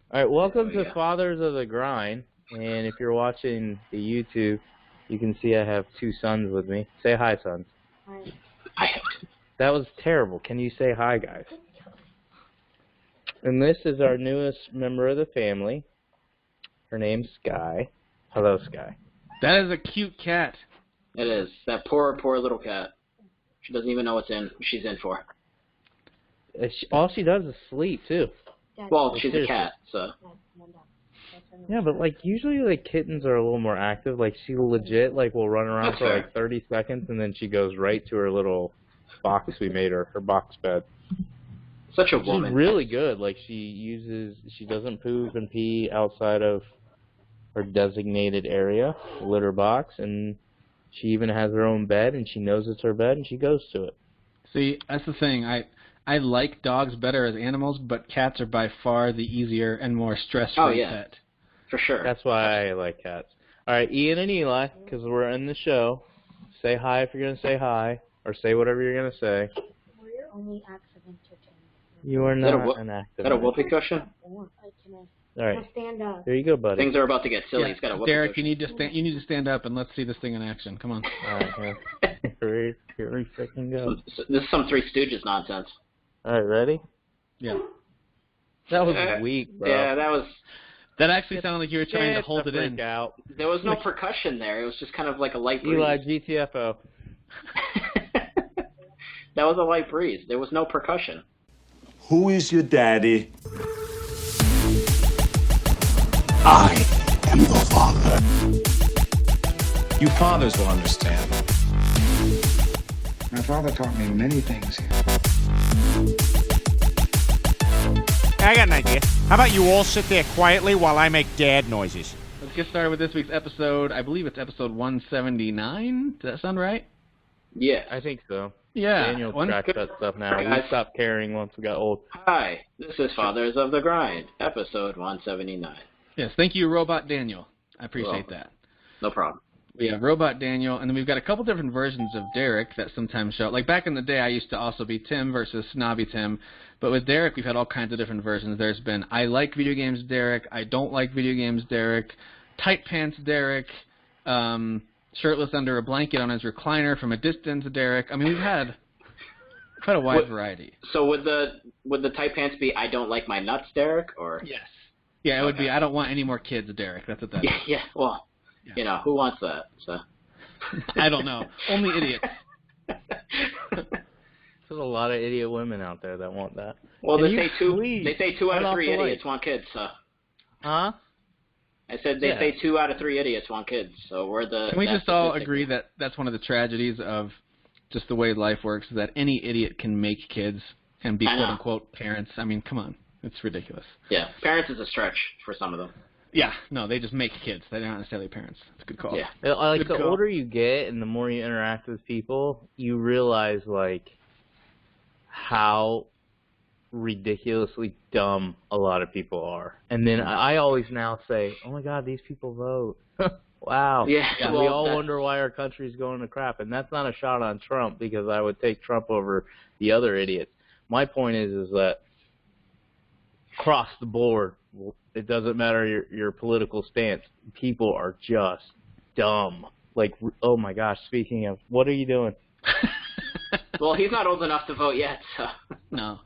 All right, welcome to Fathers of the Grind. And if you're watching the YouTube, you can see I have two sons with me. Say hi, sons. Hi. That was terrible. Can you say hi, guys? And this is our newest member of the family. Her name's Sky. Hello, Sky. That is a cute cat. It is. That poor little cat. She doesn't even know what's she's in for. All she does is sleep, too. Well, she's a cat, so. Yeah, but, like, usually, like, kittens are a little more active. Like, she legit, like, will run around That's for, fair. like, 30 seconds, and then she goes right to her little box we made her box bed. Such a woman. She's really good. Like, she doesn't poop and pee outside of her designated area, litter box, and she even has her own bed, and she knows it's her bed, and she goes to it. See, that's the thing. I like dogs better as animals, but cats are by far the easier and more stress-free pet. For sure. That's why I like cats. All right, Ian and Eli, because we're in the show, say hi if you're going to say hi, or say whatever you're going to say. We're only active entertainment. You are not an active. Is that a whoopee cushion? All right. Stand up. There you go, buddy. Things are about to get silly. Yeah. He's got a whoopee Derek, cushion. you need to stand up and let's see this thing in action. Come on. All right, here we freaking go. This is some Three Stooges nonsense. All right, ready? Yeah. That was weak, bro. Yeah, That actually sounded like you were trying to hold it in. Out. There was no percussion there. It was just kind of like a light breeze. Eli, GTFO. That was a light breeze. There was no percussion. Who is your daddy? I am the father. You fathers will understand. My father taught me many things. I got an idea. How about you all sit there quietly while I make dad noises? Let's get started with this week's episode. I believe it's episode 179. Does that sound right? Yeah. I think so. Yeah. Daniel tracks that stuff now. Guys. We stopped caring once we got old. Hi, this is Fathers of the Grind, episode 179. Yes, thank you, Robot Daniel. I appreciate that. No problem. We have Robot Daniel, and then we've got a couple different versions of Derek that sometimes show up. Like back in the day, I used to also be Tim versus Snobby Tim. But with Derek, we've had all kinds of different versions. There's been I like video games Derek, I don't like video games Derek, tight pants Derek, shirtless under a blanket on his recliner from a distance Derek. I mean, we've had quite a wide variety. So would the tight pants be I don't like my nuts Derek, or? Yes. Yeah, it would be I don't want any more kids Derek. That's what that is. Yeah, well, you know, who wants that? So. I don't know. Only idiots. There's a lot of idiot women out there that want that. Well, And they say two out of three idiots want kids, so. Huh? I said they say 2 out of 3 idiots want kids, so we're the. Can we just all agree that that's one of the tragedies of just the way life works, that any idiot can make kids and be quote-unquote parents? I mean, come on. It's ridiculous. Yeah, parents is a stretch for some of them. Yeah, no, they just make kids. They're not necessarily parents. It's a good call. Yeah. Like, the older you get and the more you interact with people, you realize, like, how ridiculously dumb a lot of people are. And then I always now say, oh, my God, these people vote. Wow. Yeah, And well, we all wonder why our country's going to crap. And that's not a shot on Trump, because I would take Trump over the other idiots. My point is that across the board, it doesn't matter your political stance. People are just dumb. Like, oh my gosh, speaking of, what are you doing? Well, he's not old enough to vote yet, so. No.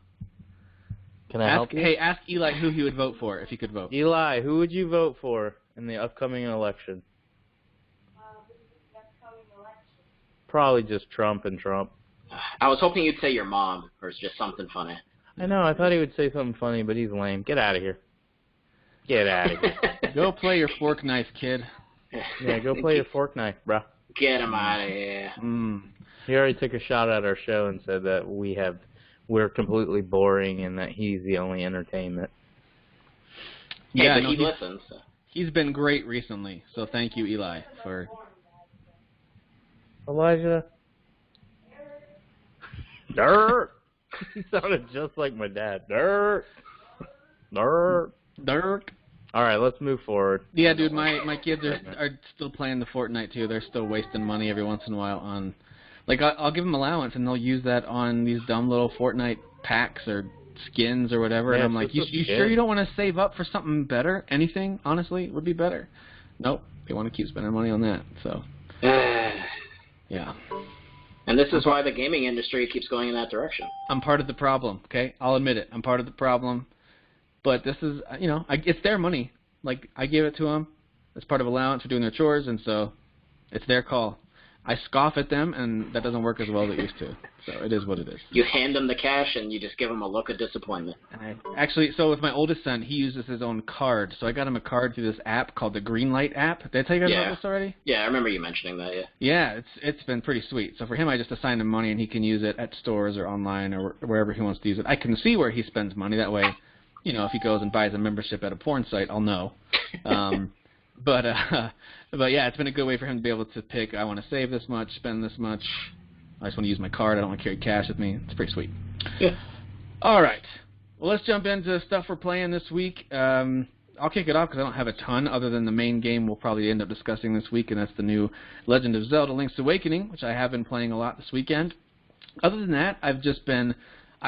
Can I help you? Hey, ask Eli who he would vote for if he could vote. Eli, who would you vote for in the upcoming election? Probably just Trump and Trump. I was hoping you'd say your mom, or it's just something funny. I know, I thought he would say something funny, but he's lame. Get out of here. Get out of here. Go play your fork knife, kid. Yeah, go play your fork knife, bro. Get him out of here. He already took a shot at our show and said that we're completely boring and that he's the only entertainment. Hey, Yeah, but no, he listens. So. He's been great recently, so thank you, Eli, for... Elijah? Dirt! He sounded just like my dad. Dirt! Dirt! Dirk. All right, let's move forward. Yeah, dude, my kids are still playing the Fortnite, too. They're still wasting money every once in a while on... Like, I'll give them allowance, and they'll use that on these dumb little Fortnite packs or skins or whatever, and Yeah, I'm like, you sure you don't want to save up for something better? Anything, honestly, would be better. Nope, they want to keep spending money on that. So, yeah. And this is why the gaming industry keeps going in that direction. I'm part of the problem. Okay, I'll admit it. I'm part of the problem. But this is, it's their money. Like, I give it to them. It's part of allowance for doing their chores, and so it's their call. I scoff at them, and that doesn't work as well as it used to. So it is what it is. You hand them the cash, and you just give them a look of disappointment. So with my oldest son, he uses his own card. So I got him a card through this app called the Greenlight app. Did I tell you guys about this already? Yeah, I remember you mentioning that, yeah. Yeah, it's been pretty sweet. So for him, I just assign him money, and he can use it at stores or online or wherever he wants to use it. I can see where he spends money. That way, if he goes and buys a membership at a porn site, I'll know. But yeah, it's been a good way for him to be able to pick, I want to save this much, spend this much, I just want to use my card, I don't want to carry cash with me. It's pretty sweet. Yeah. All right. Well, let's jump into stuff we're playing this week. I'll kick it off because I don't have a ton other than the main game we'll probably end up discussing this week, and that's the new Legend of Zelda Link's Awakening, which I have been playing a lot this weekend. Other than that, I've just been...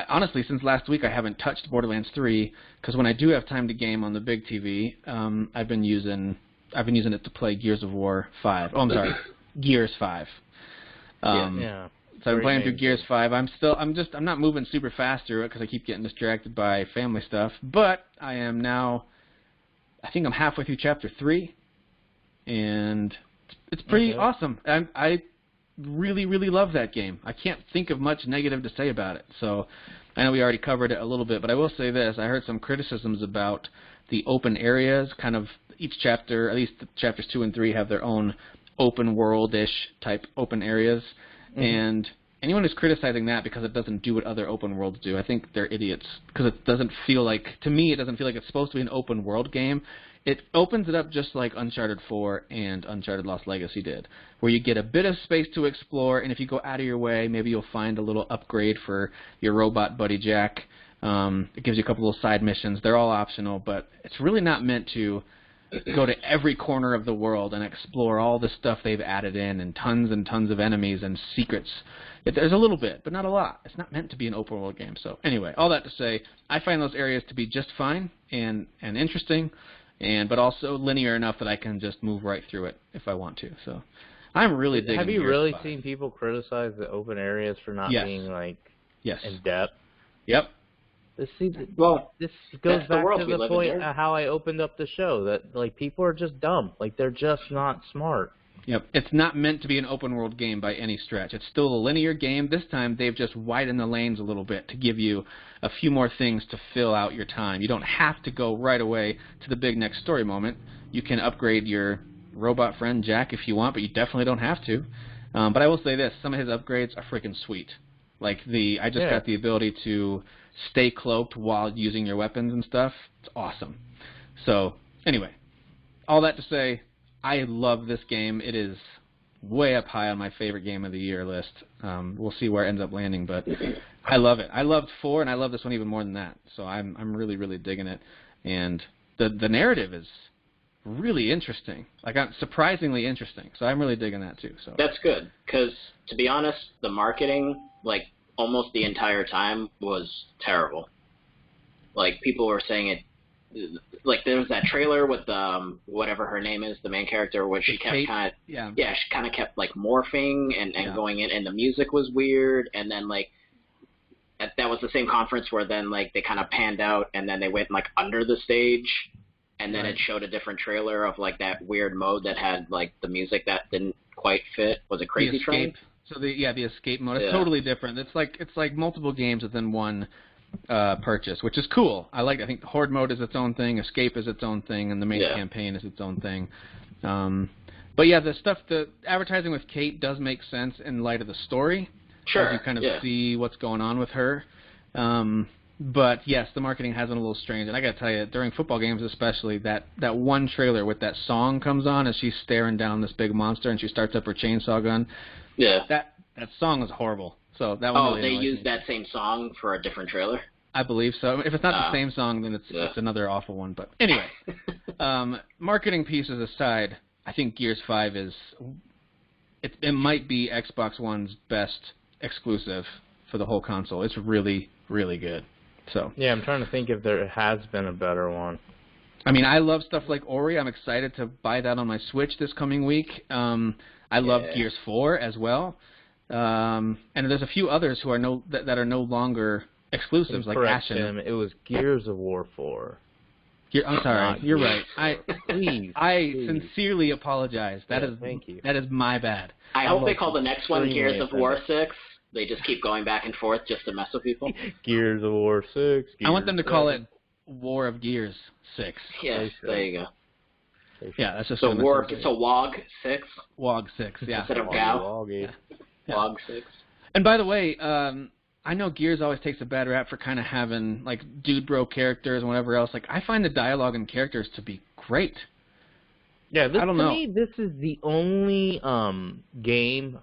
honestly, since last week, I haven't touched Borderlands 3 because when I do have time to game on the big TV, I've been using it to play Gears of War 5. Oh, I'm sorry, Gears 5. Yeah. So I've been playing through Gears 5. I'm not moving super fast through it because I keep getting distracted by family stuff. But I am now, I think I'm halfway through Chapter 3, and it's pretty awesome. I really, really love that game. I can't think of much negative to say about it. So I know we already covered it a little bit, but I will say this. I heard some criticisms about the open areas, kind of each chapter, at least chapters 2 and 3 have their own open world-ish type open areas. And anyone who's criticizing that because it doesn't do what other open worlds do, I think they're idiots because it doesn't feel like, to me, it doesn't feel like it's supposed to be an open world game. It opens it up just like Uncharted 4 and Uncharted Lost Legacy did, where you get a bit of space to explore, and if you go out of your way, maybe you'll find a little upgrade for your robot buddy Jack. It gives you a couple little side missions. They're all optional, but it's really not meant to go to every corner of the world and explore all the stuff they've added in and tons of enemies and secrets. There's a little bit, but not a lot. It's not meant to be an open world game. So anyway, all that to say, I find those areas to be just fine and interesting, but also linear enough that I can just move right through it if I want to. So I'm really digging. Have you Gears really 5. seen people criticize the open areas for not being in depth? Yep. This goes the back world to we the live in, point Derek. of how I opened up the show, that people are just dumb. Like, they're just not smart. Yep. It's not meant to be an open world game by any stretch. It's still a linear game. This time they've just widened the lanes a little bit to give you a few more things to fill out your time. You don't have to go right away to the big next story moment. You can upgrade your robot friend Jack if you want, but you definitely don't have to. But I will say this, some of his upgrades are freaking sweet. Like I just got the ability to stay cloaked while using your weapons and stuff. It's awesome. So anyway, all that to say, I love this game. It is way up high on my favorite game of the year list. We'll see where it ends up landing, but I love it. I loved 4, and I love this one even more than that. So I'm really, really digging it. And the narrative is really interesting. Like, surprisingly interesting. So I'm really digging that too. So that's good, because to be honest, the marketing, like, almost the entire time was terrible. Like, people were saying it. Like, there was that trailer with whatever her name is, the main character, where she kept kind of she kind of kept like morphing and going in, and the music was weird, and then like that was the same conference where then like they kind of panned out, and then they went like under the stage, and then it showed a different trailer of like that weird mode that had like the music that didn't quite fit. Was it Crazy Train? So the escape mode is totally different. It's like multiple games within one purchase, which is cool. I think the Horde mode is its own thing, Escape is its own thing, and the main campaign is its own thing. But yeah, the advertising with Kate does make sense in light of the story. Sure. As you kind of see what's going on with her. But yes, the marketing has been a little strange, and I gotta tell you, during football games especially, that one trailer with that song comes on as she's staring down this big monster and she starts up her chainsaw gun. Yeah. That song is horrible. So that one really they used that same song for a different trailer? I believe so. If it's not the same song, then it's another awful one. But anyway, marketing pieces aside, I think Gears 5 it might be Xbox One's best exclusive for the whole console. It's really, really good. So Yeah, I'm trying to think if there has been a better one. I mean, I love stuff like Ori. I'm excited to buy that on my Switch this coming week. I love Gears 4 as well. And there's a few others who are that are no longer exclusives, like Ashen. Tim, it was Gears of War 4. I'm sorry. You're right. Please. Sincerely apologize. Thank you. That is my bad. I hope they call the next one extremely Gears of War 6. They just keep going back and forth just to mess with people. Gears of War 6. I want them to call it War of Gears 6. Yes, there you go. Yeah, that's just so WOG 6. WOG 6, yeah. Instead of GAO. WOG 6. And by the way, I know Gears always takes a bad rap for kind of having like dude bro characters and whatever else. Like I find the dialogue and characters to be great. Yeah, I don't know. To me, this is the only game,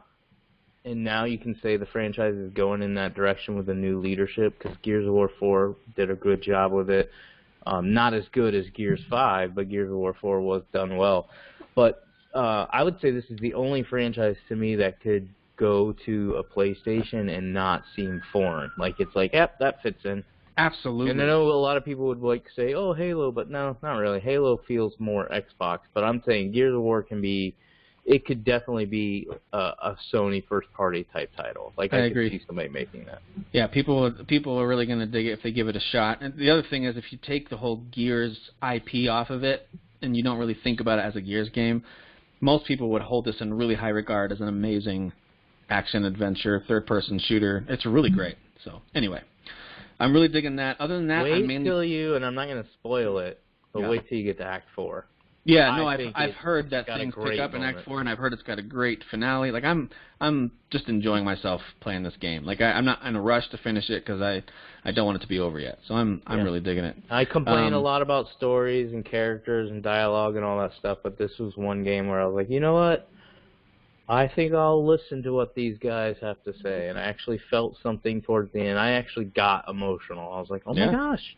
and now you can say the franchise is going in that direction with the new leadership, because Gears of War 4 did a good job with it. Not as good as Gears 5, but Gears of War 4 was done well. But I would say this is the only franchise to me that could go to a PlayStation and not seem foreign. Like, it's like, yep, that fits in. Absolutely. And I know a lot of people would like say, oh, Halo, but no, not really. Halo feels more Xbox. But I'm saying Gears of War it could definitely be a Sony first-party type title. Like, I agree. could see somebody making that. Yeah, people are really going to dig it if they give it a shot. And the other thing is, if you take the whole Gears IP off of it, and you don't really think about it as a Gears game, most people would hold this in really high regard as an amazing action-adventure, third-person shooter. It's really great. So, anyway, I'm really digging that. Other than that, wait till you, and I'm not going to spoil it, but wait till you get to Act 4. Yeah, no, I've heard that things pick up in Act 4, and I've heard it's got a great finale. Like I'm just enjoying myself playing this game. Like I'm not in a rush to finish it because I don't want it to be over yet. So I'm really digging it. I complain a lot about stories and characters and dialogue and all that stuff, but this was one game where I was like, you know what? I think I'll listen to what these guys have to say, and I actually felt something towards the end. I actually got emotional. I was like, oh my gosh,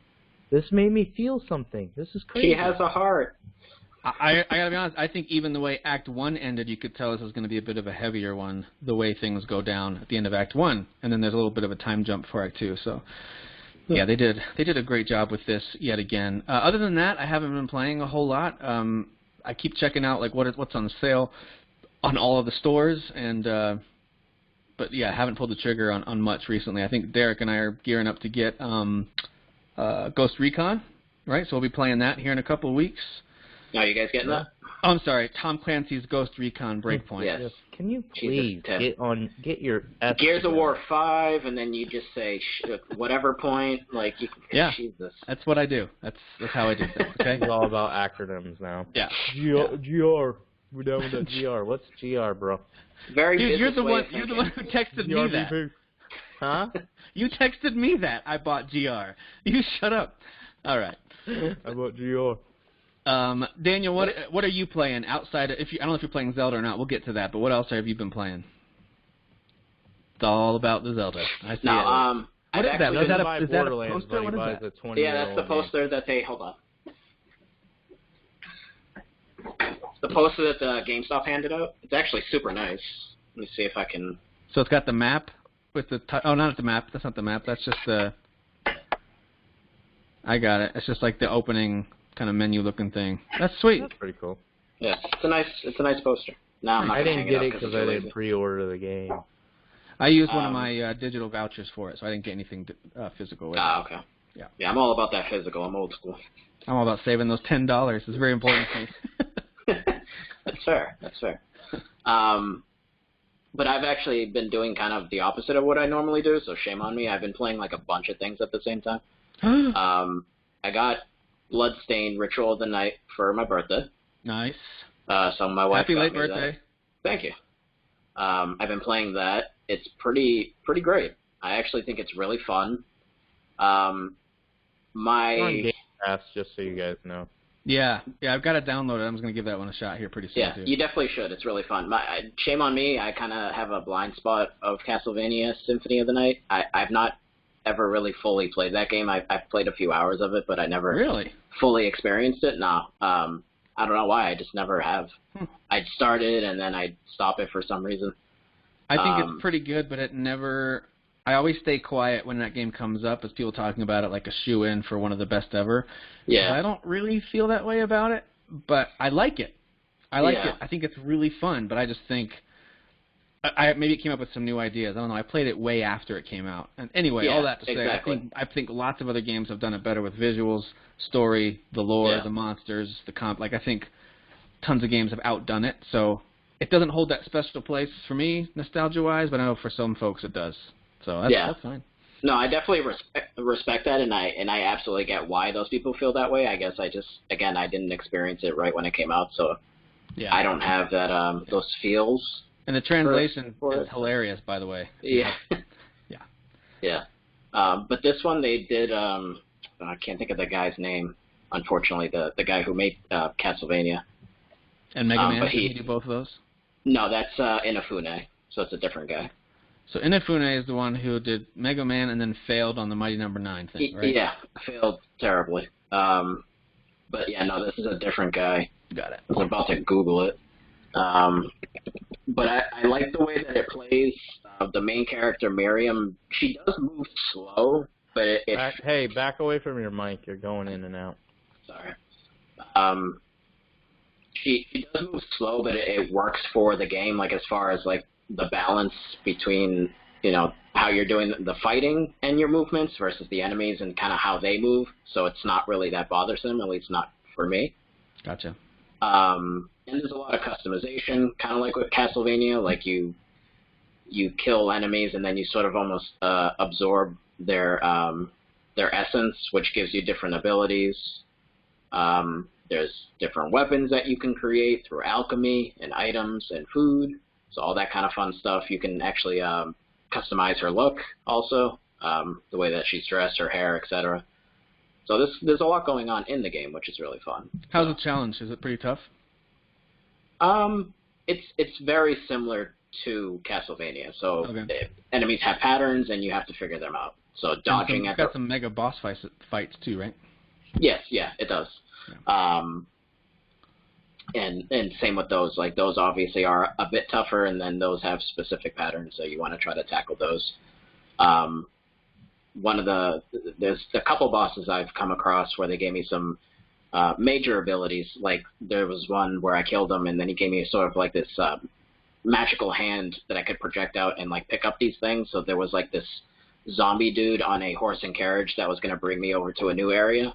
this made me feel something. This is crazy. He has a heart. I gotta be honest, I think even the way Act 1 ended, you could tell this was going to be a bit of a heavier one, the way things go down at the end of Act 1, and then there's a little bit of a time jump for Act 2, so yeah, they did a great job with this yet again. Other than that, I haven't been playing a whole lot. I keep checking out like what's on sale on all of the stores, and but yeah, I haven't pulled the trigger on much recently. I think Derek and I are gearing up to get Ghost Recon, right? So we'll be playing that here in a couple of weeks. Are you guys getting that? Oh, I'm sorry, Tom Clancy's Ghost Recon Breakpoint. Yes. Can you please get your Gears of War 5, and then you just say whatever point, like Jesus. That's what I do. That's how I do things. Okay. It's all about acronyms now. Yeah. GR. We're done with the GR. What's GR, bro? Very. Dude, you're the one who texted me that. Huh? You texted me that I bought GR. You shut up. All right. I bought GR. Daniel, what are you playing outside of, I don't know if you're playing Zelda or not, we'll get to that, but what else have you been playing? It's all about the Zelda. I see it. What is that? Is that a Borderlands, poster? What is that? Yeah, that's the poster that they, hold on. The poster that the GameStop handed out. It's actually super nice. Let me see if I can... So it's got the map with the, oh, not the map, that's not the map, that's just the, I got it. It's just like the opening kind of menu looking thing. That's sweet. That's pretty cool. Yeah, it's a nice poster. No, I'm not I didn't get it because I didn't pre-order the game. I used one of my digital vouchers for it, so I didn't get anything physical with it. Okay. Yeah, I'm all about that physical. I'm old school. I'm all about saving those $10. It's very important to me. That's fair. But I've actually been doing kind of the opposite of what I normally do, so shame on me. I've been playing like a bunch of things at the same time. I got Bloodstained Ritual of the Night for my birthday. Nice. So my wife Happy got late me birthday. That. Thank you. I've been playing that. It's pretty great. I actually think it's really fun. It's on Game Pass, just so you guys know. Yeah, I've got to download it. I'm just going to give that one a shot here pretty soon. Yeah, too. You definitely should. It's really fun. Shame on me. I kind of have a blind spot of Castlevania Symphony of the Night. I've not ever really fully played that game. I've played a few hours of it, but I never really fully experienced it. No. I don't know why. I just never have. I'd start it, and then I'd stop it for some reason. I think it's pretty good, but it never I always stay quiet when that game comes up, as people talking about it like a shoe-in for one of the best ever. Yeah. I don't really feel that way about it, but I like it. I like it. I think it's really fun, but I just think I maybe it came up with some new ideas. I don't know. I played it way after it came out. And anyway, all that to say, exactly. I think lots of other games have done it better with visuals, story, the lore, the monsters, the comp. Like, I think tons of games have outdone it. So it doesn't hold that special place for me, nostalgia-wise, but I know for some folks it does. So that's fine. No, I definitely respect that, and I absolutely get why those people feel that way. I guess I didn't experience it right when it came out, so I don't have that those feels. And the translation is hilarious, by the way. Yeah. Yeah. But this one they did, I can't think of the guy's name, unfortunately, the guy who made Castlevania. And Mega Man, did he do both of those? No, that's Inafune, so it's a different guy. So Inafune is the one who did Mega Man and then failed on the Mighty Number 9 thing, right? Yeah, failed terribly. But yeah, no, this is a different guy. Got it. I was about to Google it. But I like the way that it plays. The main character, Miriam, she does move slow, but Hey, back away from your mic. You're going in and out. Sorry. She does move slow, but it works for the game, like as far as like the balance between, how you're doing the fighting and your movements versus the enemies and kind of how they move. So it's not really that bothersome, at least not for me. Gotcha. And there's a lot of customization, kind of like with Castlevania. Like you kill enemies and then you sort of almost absorb their essence, which gives you different abilities. There's different weapons that you can create through alchemy and items and food. So all that kind of fun stuff. You can actually customize her look also, the way that she's dressed, her hair, etc. So there's a lot going on in the game, which is really fun. How's the challenge? Is it pretty tough? It's very similar to Castlevania. So enemies have patterns, and you have to figure them out. So dodging It's got some mega boss fights too, right? Yes, yeah, it does. Yeah. And same with those. Like those obviously are a bit tougher, and then those have specific patterns, so you want to try to tackle those. There's a couple bosses I've come across where they gave me some major abilities. Like there was one where I killed him, and then he gave me sort of like this magical hand that I could project out and like pick up these things. So there was like this zombie dude on a horse and carriage that was going to bring me over to a new area,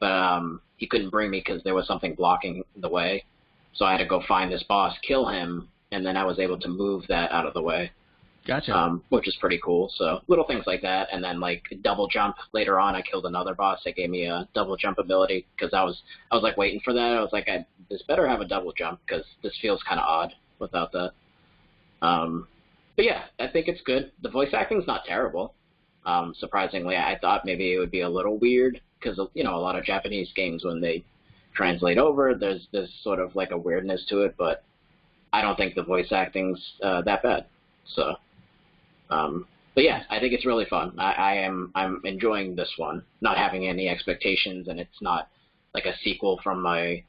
but he couldn't bring me because there was something blocking the way. So I had to go find this boss, kill him, and then I was able to move that out of the way. Gotcha. Which is pretty cool. So little things like that, and then like double jump. Later on, I killed another boss that gave me a double jump ability because I was like waiting for that. I was like, this better have a double jump because this feels kind of odd without that. But yeah, I think it's good. The voice acting's not terrible. Surprisingly, I thought maybe it would be a little weird because a lot of Japanese games when they translate over, there's sort of like a weirdness to it, but I don't think the voice acting's that bad. So. But yeah, I think it's really fun. I'm enjoying this one, not having any expectations, and it's not like a sequel from a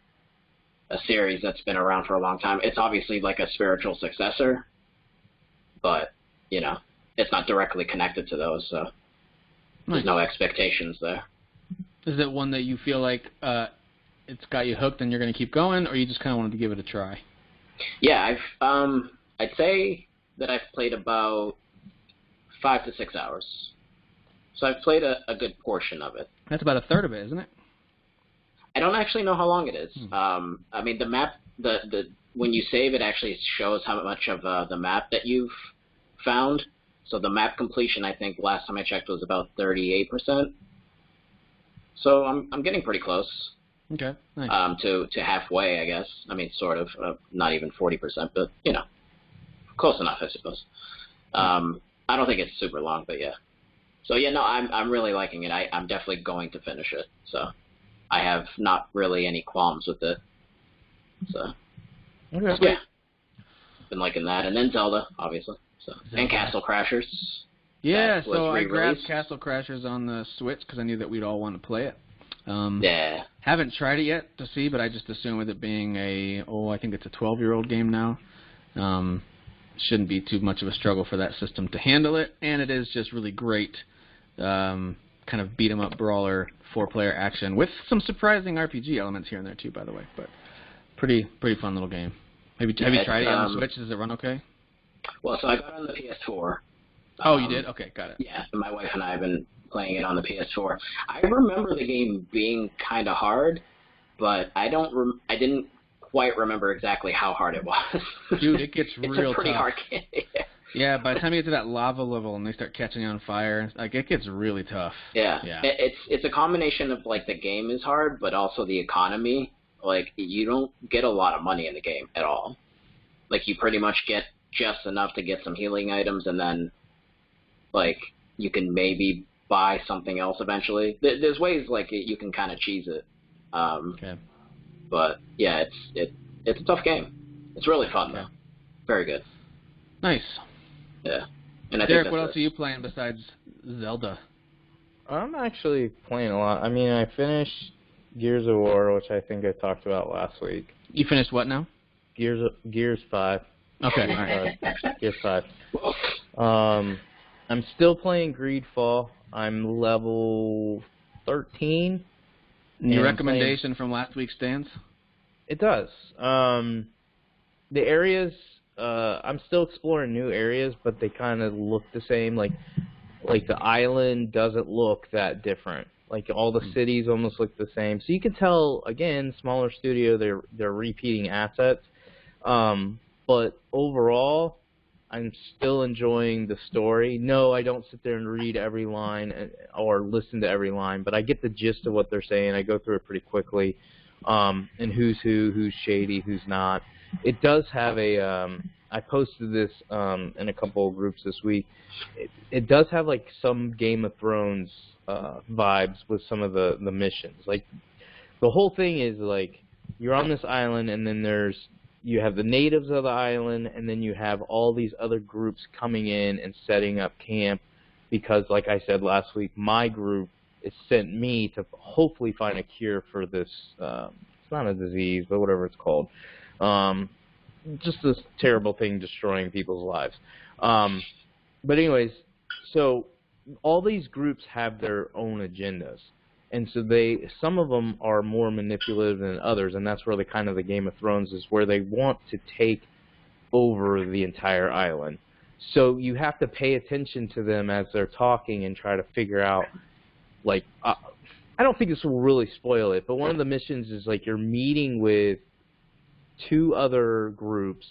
series that's been around for a long time. It's obviously like a spiritual successor, but it's not directly connected to those, so there's no expectations there. Is it one that you feel like it's got you hooked and you're going to keep going, or you just kind of wanted to give it a try? Yeah, I'd say that I've played about 5 to 6 hours. So I've played a good portion of it. That's about a third of it, isn't it? I don't actually know how long it is. I mean, the map, when you save, it actually shows how much of the map that you've found. So the map completion, I think, last time I checked, was about 38%. So I'm getting pretty close. Okay, nice. To halfway, I guess. I mean, sort of, not even 40%, but, close enough, I suppose. I don't think it's super long, but yeah. So yeah, no, I'm really liking it. I'm definitely going to finish it. So I have not really any qualms with it. So yeah, been liking that, and then Zelda, obviously. So and Castle Crashers. Yeah, so I grabbed Castle Crashers on the Switch because I knew that we'd all want to play it. Yeah. Haven't tried it yet to see, but I just assume with it being I think it's a 12-year-old game now. shouldn't be too much of a struggle for that system to handle it, and it is just really great kind of beat-em-up brawler 4-player action with some surprising RPG elements here and there too, by the way. But pretty fun little game. Have you tried it on the Switch? Does it run okay? Well, so I got it on the PS4. Oh, you did? Okay, got it. Yeah, and my wife and I have been playing it on the PS4. I remember the game being kind of hard, but I didn't quite remember exactly how hard it was. Dude, it gets real tough. It's a pretty hard game. Yeah, by the time you get to that lava level and they start catching on fire, like it gets really tough. Yeah. It's a combination of like the game is hard, but also the economy. Like you don't get a lot of money in the game at all. Like you pretty much get just enough to get some healing items, and then like you can maybe buy something else eventually. There's ways like you can kind of cheese it. Okay. But yeah, it's a tough game. It's really fun though. Very good. Nice. Yeah. And I Derek, think what else are you playing besides Zelda? I'm actually playing a lot. I mean, I finished Gears of War, which I think I talked about last week. You finished what now? Gears 5. Okay, all right. Gears 5. I'm still playing Greedfall. I'm level 13. Your recommendation from last week stands? It does. The areas, I'm still exploring new areas, but they kind of look the same. Like the island doesn't look that different. Like all the cities almost look the same. So you can tell, again, smaller studio, they're repeating assets. But overall, I'm still enjoying the story. No, I don't sit there and read every line or listen to every line, but I get the gist of what they're saying. I go through it pretty quickly, and who's who's shady, who's not. It does have a I posted this in a couple of groups this week. It does have like some Game of Thrones vibes with some of the missions. Like the whole thing is like you're on this island, and then you have the natives of the island, and then you have all these other groups coming in and setting up camp because, like I said last week, my group has sent me to hopefully find a cure for this. It's not a disease, but whatever it's called. Just this terrible thing destroying people's lives. But anyways, so all these groups have their own agendas. And so some of them are more manipulative than others, and that's where the Game of Thrones is, where they want to take over the entire island. So you have to pay attention to them as they're talking and try to figure out, like, I don't think this will really spoil it, but one of the missions is like you're meeting with 2 other groups,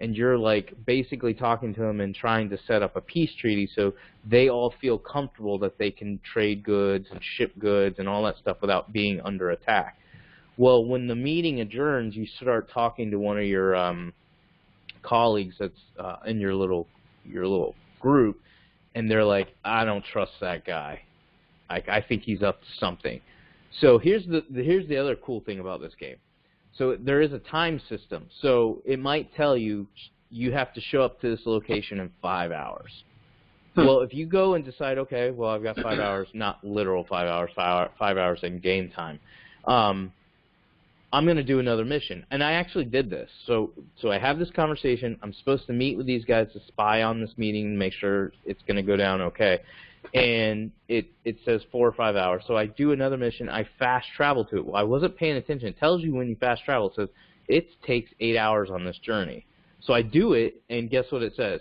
and you're like basically talking to them and trying to set up a peace treaty so they all feel comfortable that they can trade goods and ship goods and all that stuff without being under attack. Well, when the meeting adjourns, you start talking to one of your colleagues that's in your little group, and they're like, I don't trust that guy. I think he's up to something. So here's the other cool thing about this game. So there is a time system. So it might tell you have to show up to this location in 5 hours. Well, if you go and decide, okay, well, I've got 5 hours, not literal 5 hours, 5 hours in game time, I'm going to do another mission. And I actually did this. So I have this conversation. I'm supposed to meet with these guys to spy on this meeting and make sure it's going to go down okay. And it says 4 or 5 hours. So I do another mission. I fast travel to it. Well, I wasn't paying attention. It tells you when you fast travel. It says it takes 8 hours on this journey. So I do it, and guess what it says?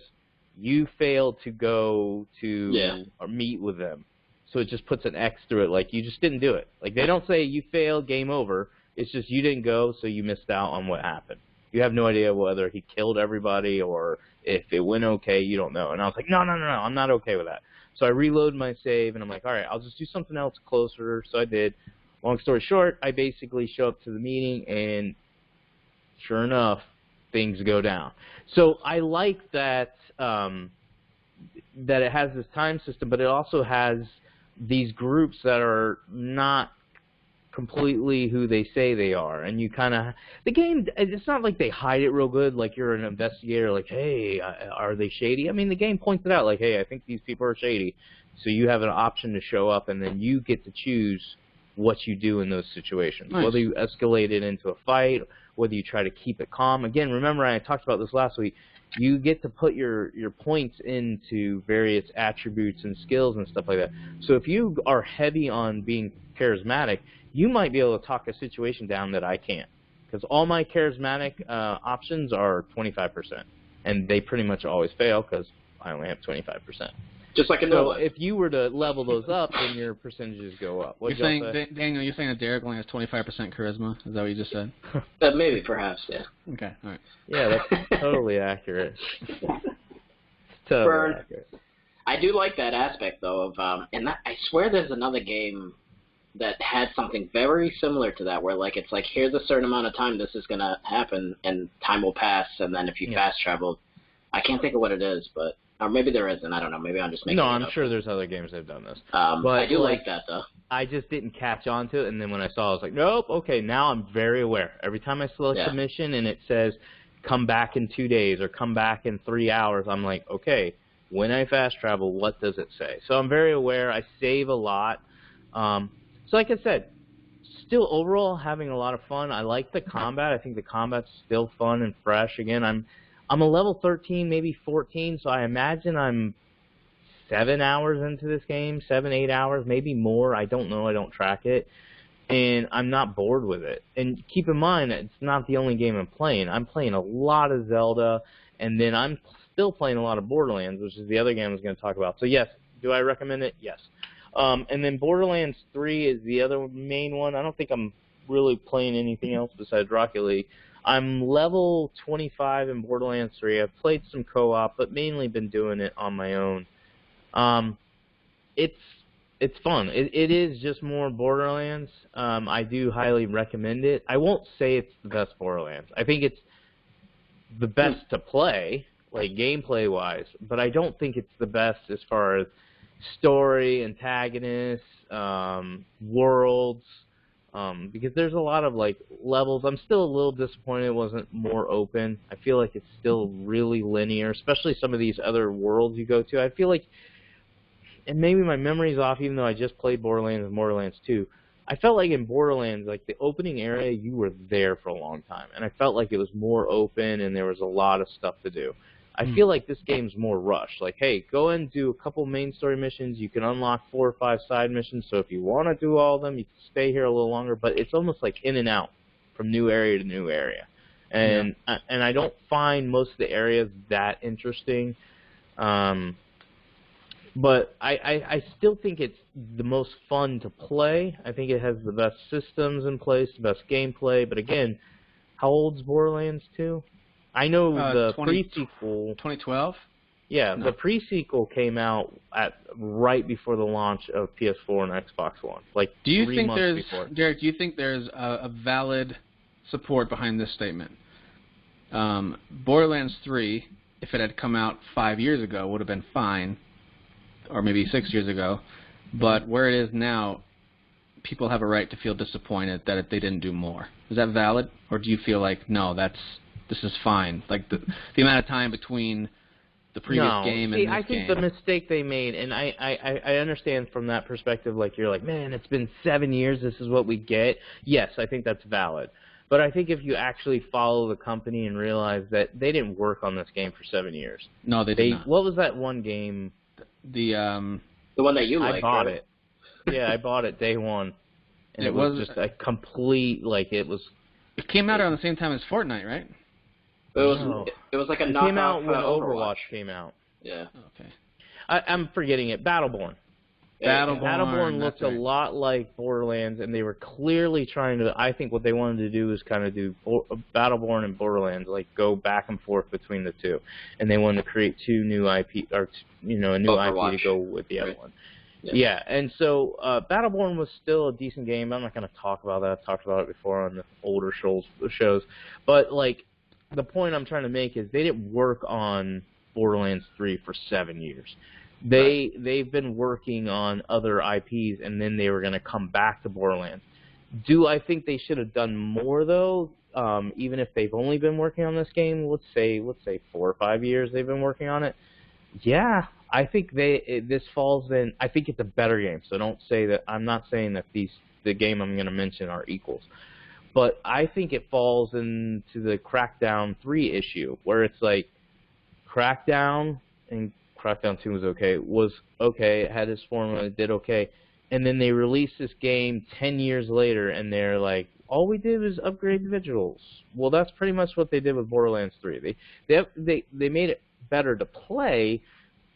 You failed to go to or meet with them. So it just puts an X through it, like you just didn't do it. Like they don't say you failed, game over. It's just you didn't go, so you missed out on what happened. You have no idea whether he killed everybody or if it went okay. You don't know. And I was like, no, I'm not okay with that. So I reload my save, and I'm like, all right, I'll just do something else closer. So I did. Long story short, I basically show up to the meeting, and sure enough, things go down. So I like that that it has this time system, but it also has these groups that are not completely who they say they are, and you kind of the game. It's not like they hide it real good, like you're an investigator. Like, hey, are they shady? I mean, the game points it out, like, hey, I think these people are shady. So you have an option to show up, and then you get to choose what you do in those situations. Nice. Whether you escalate it into a fight, whether you try to keep it calm. Again, remember I talked about this last week. you get to put your points into various attributes and skills and stuff like that. So if you are heavy on being charismatic, you might be able to talk a situation down that I can't. Because all my charismatic options are 25%. And they pretty much always fail because I only have 25%. Just like a So Nova. if you were to level those up, then your percentages go up. You're saying, Daniel, you're saying that Derek only has 25% charisma? Is that what you just said? Maybe, perhaps, yeah. Okay, all right. Yeah, that's totally accurate. Totally accurate. I do like that aspect, though, of and I swear there's another game that had something very similar to that, where like it's like, here's a certain amount of time this is gonna happen, and time will pass, and then if you fast travel, I can't think of what it is, but or maybe there isn't. I don't know. Maybe I'm just making. No, it I'm up. sure there's other games that have done this. But I do like that though. I just didn't catch on to it, and then when I saw it, I was like, nope, okay, now I'm very aware. Every time I select a mission and it says, come back in 2 days or come back in 3 hours, I'm like, okay, when I fast travel, what does it say? So I'm very aware. I save a lot. So like I said, still overall having a lot of fun. I like the combat. I think the combat's still fun and fresh. Again, I'm a level 13, maybe 14, so I imagine I'm 7 hours into this game, 7, 8 hours, maybe more. I don't know. I don't track it. And I'm not bored with it. And keep in mind, it's not the only game I'm playing. I'm playing a lot of Zelda, and then I'm still playing a lot of Borderlands, which is the other game I was going to talk about. So, yes, do I recommend it? Yes. And then Borderlands 3 is the other main one. I don't think I'm really playing anything else besides Rocket League. I'm level 25 in Borderlands 3. I've played some co-op, but mainly been doing it on my own. It's fun. It is just more Borderlands. I do highly recommend it. I won't say it's the best Borderlands. I think it's the best to play, like gameplay-wise, but I don't think it's the best as far as story, antagonists, worlds, because there's a lot of like levels. I'm still a little disappointed it wasn't more open. I feel like it's still really linear, especially some of these other worlds you go to. I feel like, and maybe my memory's off, even though I just played Borderlands and Borderlands 2, I felt like in Borderlands, like the opening area, you were there for a long time, and I felt like it was more open and there was a lot of stuff to do. I feel like this game's more rushed. Like, hey, go and do a couple main story missions. You can unlock 4 or 5 side missions, so if you want to do all of them, you can stay here a little longer, but it's almost like in and out from new area to new area. And I don't find most of the areas that interesting. But I still think it's the most fun to play. I think it has the best systems in place, the best gameplay. But again, how old's Borderlands 2? I know the pre-sequel... 2012? Yeah, the pre-sequel came out right before the launch of PS4 and Xbox One. Like, do you 3 think months there's, before. Derek, do you think there's a valid support behind this statement? Borderlands 3, if it had come out 5 years ago, would have been fine. Or maybe 6 years ago, but where it is now, people have a right to feel disappointed that they didn't do more. Is that valid, or do you feel like this is fine? Like the amount of time between the previous game and this game. I think the mistake they made, and I understand from that perspective. Like you're like, man, it's been 7 years. This is what we get. Yes, I think that's valid. But I think if you actually follow the company and realize that they didn't work on this game for 7 years. No, they did not. What was that one game? The one that you liked. I bought it. Yeah, I bought it day one, and it was just a complete It came out around the same time as Fortnite, right? It was like a knockoff. It came out when Overwatch came out. Yeah. Okay. I'm forgetting it. Battleborn. Battleborn looked a lot like Borderlands, and they were clearly trying to. I think what they wanted to do was kind of do Battleborn and Borderlands, like go back and forth between the two, and they wanted to create 2 new IP, or a new Overwatch. IP to go with the other one. Yeah, and so Battleborn was still a decent game. I'm not going to talk about that. I've talked about it before on the older shows, but like the point I'm trying to make is they didn't work on Borderlands 3 for 7 years. They've been working on other IPs, and then they were going to come back to Borderlands. Do I think they should have done more though? Even if they've only been working on this game, let's say 4 or 5 years they've been working on it. Yeah, I think this falls in. I think it's a better game. So don't say that. I'm not saying that the game I'm going to mention are equals, but I think it falls into the Crackdown 3 issue where it's like, Crackdown, and Crackdown 2 was okay. It had its formula, it did okay. And then they released this game 10 years later, and they're like, all we did was upgrade the visuals. Well, that's pretty much what they did with Borderlands 3. They made it better to play,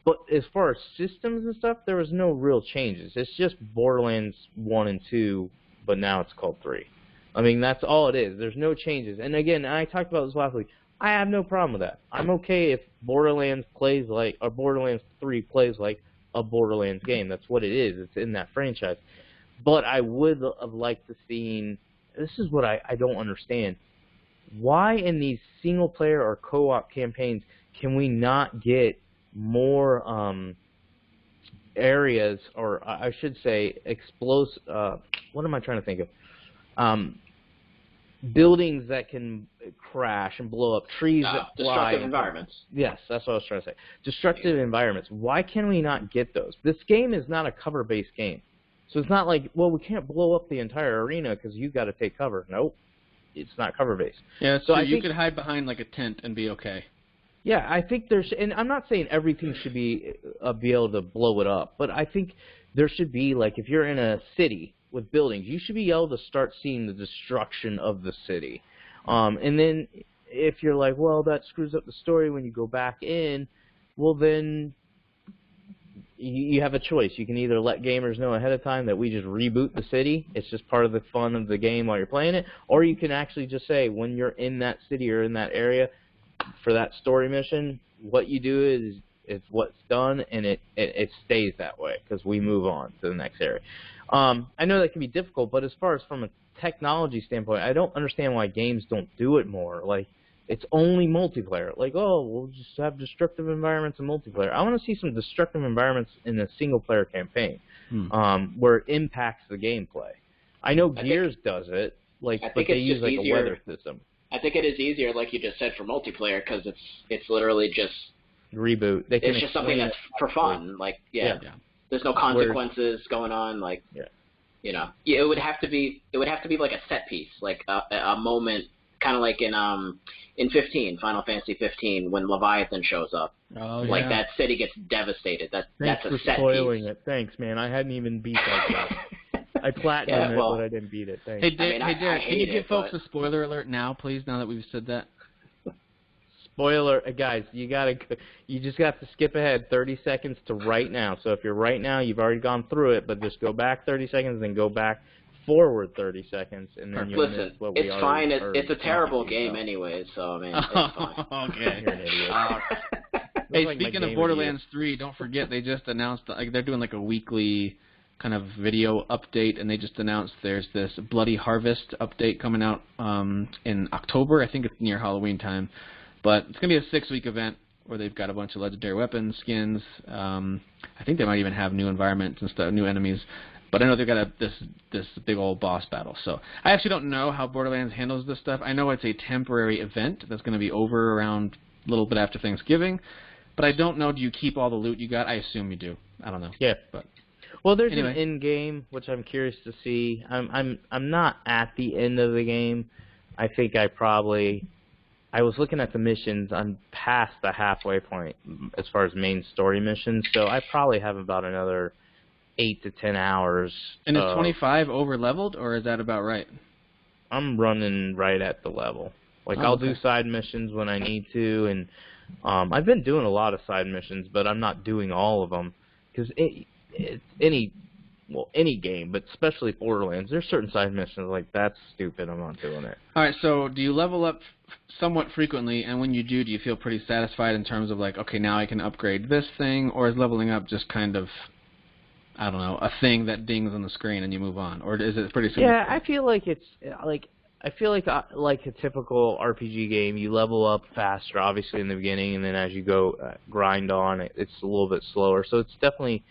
but as far as systems and stuff, there was no real changes. It's just Borderlands 1 and 2, but now it's called 3. I mean, that's all it is. There's no changes. And again, I talked about this last week. I have no problem with that. I'm okay if Borderlands 3 plays like a Borderlands game. That's what it is. It's in that franchise. But I would have liked to seen, this is what I don't understand. Why in these single-player or co-op campaigns can we not get more areas, or I should say, what am I trying to think of? Buildings that can crash and blow up, trees that fly. Destructive environments. Yes, that's what I was trying to say. Destructive environments. Why can we not get those? This game is not a cover-based game. So it's not like, well, we can't blow up the entire arena because you've got to take cover. Nope. It's not cover-based. Yeah, so you could hide behind like a tent and be okay. Yeah, I think there's, and I'm not saying everything should be able to blow it up, but I think there should be, like, if you're in a city with buildings, you should be able to start seeing the destruction of the city. And then if you're like, well, that screws up the story when you go back in, well, then you have a choice. You can either let gamers know ahead of time that we just reboot the city, it's just part of the fun of the game while you're playing it, or you can actually just say when you're in that city or in that area for that story mission, what you do is what's done, and it stays that way because we move on to the next area. I know that can be difficult, but as far as from a technology standpoint, I don't understand why games don't do it more. Like, it's only multiplayer. Like, oh, we'll just have destructive environments in multiplayer. I want to see some destructive environments in a single-player campaign where it impacts the gameplay. I know Gears does it, like, but they use like a weather system. I think it is easier, like you just said, for multiplayer because it's literally just reboot. It's just something that's for fun. Like, yeah. There's no consequences going on. Like, you know, it would have to be like a set piece, like a moment, kind of like in Final Fantasy 15 when Leviathan shows up. Oh, like that city gets devastated. That's a set piece. Thanks for spoiling it. Thanks, man. I hadn't even beat that game. I platinumed it, but I didn't beat it. Thanks. Hey, Derek, can you give folks a spoiler alert now, please? Now that we've said that. Spoiler, guys, you just got to skip ahead 30 seconds to right now. So if you're right now, you've already gone through it, but just go back 30 seconds, then go back forward 30 seconds, and then you'll miss what we it's fine. It's a terrible game anyway, so I mean, it's fine. Okay. You're an idiot. Hey, speaking of Borderlands 3, don't forget they just announced they're doing like a weekly kind of video update, and they just announced there's this Bloody Harvest update coming out in October. I think it's near Halloween time. But it's going to be a 6-week event where they've got a bunch of legendary weapons, skins. I think they might even have new environments and stuff, new enemies. But I know they've got this big old boss battle. So I actually don't know how Borderlands handles this stuff. I know it's a temporary event that's going to be over around a little bit after Thanksgiving. But I don't know, do you keep all the loot you got? I assume you do. I don't know. Yeah. But well, there's an end game, which I'm curious to see. I'm not at the end of the game. I think I was looking at the missions. I'm past the halfway point as far as main story missions, so I probably have about another 8 to 10 hours. And is 25 over leveled, or is that about right? I'm running right at the level. Like, I'll do side missions when I need to, and I've been doing a lot of side missions, but I'm not doing all of them because any game, but especially Borderlands, there's certain side missions like, that's stupid, I'm not doing it. All right, so do you level up somewhat frequently, and when you do you feel pretty satisfied in terms of like, okay, now I can upgrade this thing, or is leveling up just kind of, I don't know, a thing that dings on the screen and you move on, or is it pretty simple? Yeah, I feel like it's like a typical RPG game, you level up faster, obviously in the beginning, and then as you go grind on, it's a little bit slower. So it's definitely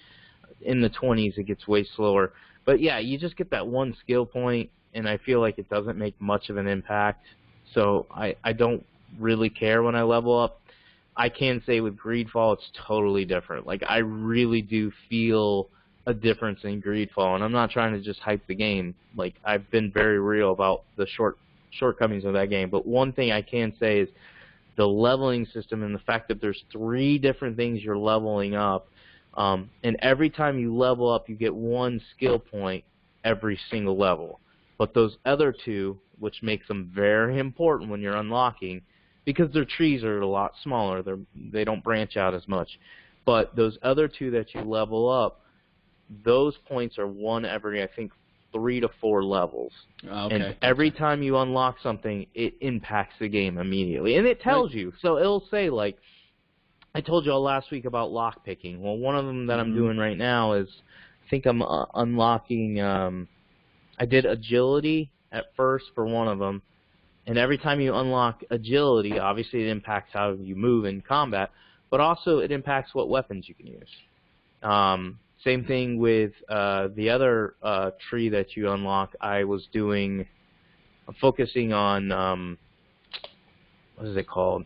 in the 20s, it gets way slower. But yeah, you just get that one skill point, and I feel like it doesn't make much of an impact. So I don't really care when I level up. I can say with Greedfall, it's totally different. Like, I really do feel a difference in Greedfall, and I'm not trying to just hype the game. Like, I've been very real about the shortcomings of that game. But one thing I can say is the leveling system and the fact that there's 3 different things you're leveling up, and every time you level up, you get 1 skill point every single level. But those other 2, which makes them very important when you're unlocking, because their trees are a lot smaller, they don't branch out as much. But those other 2 that you level up, those points are 1 every, I think, 3 to 4 levels. Okay. And every time you unlock something, it impacts the game immediately. And it tells you. So it'll say, like, I told you all last week about lock picking. Well, one of them that I'm doing right now is, I think I'm unlocking, I did agility at first for one of them. And every time you unlock agility, obviously it impacts how you move in combat, but also it impacts what weapons you can use. Same thing with the other tree that you unlock. I'm focusing on, what is it called?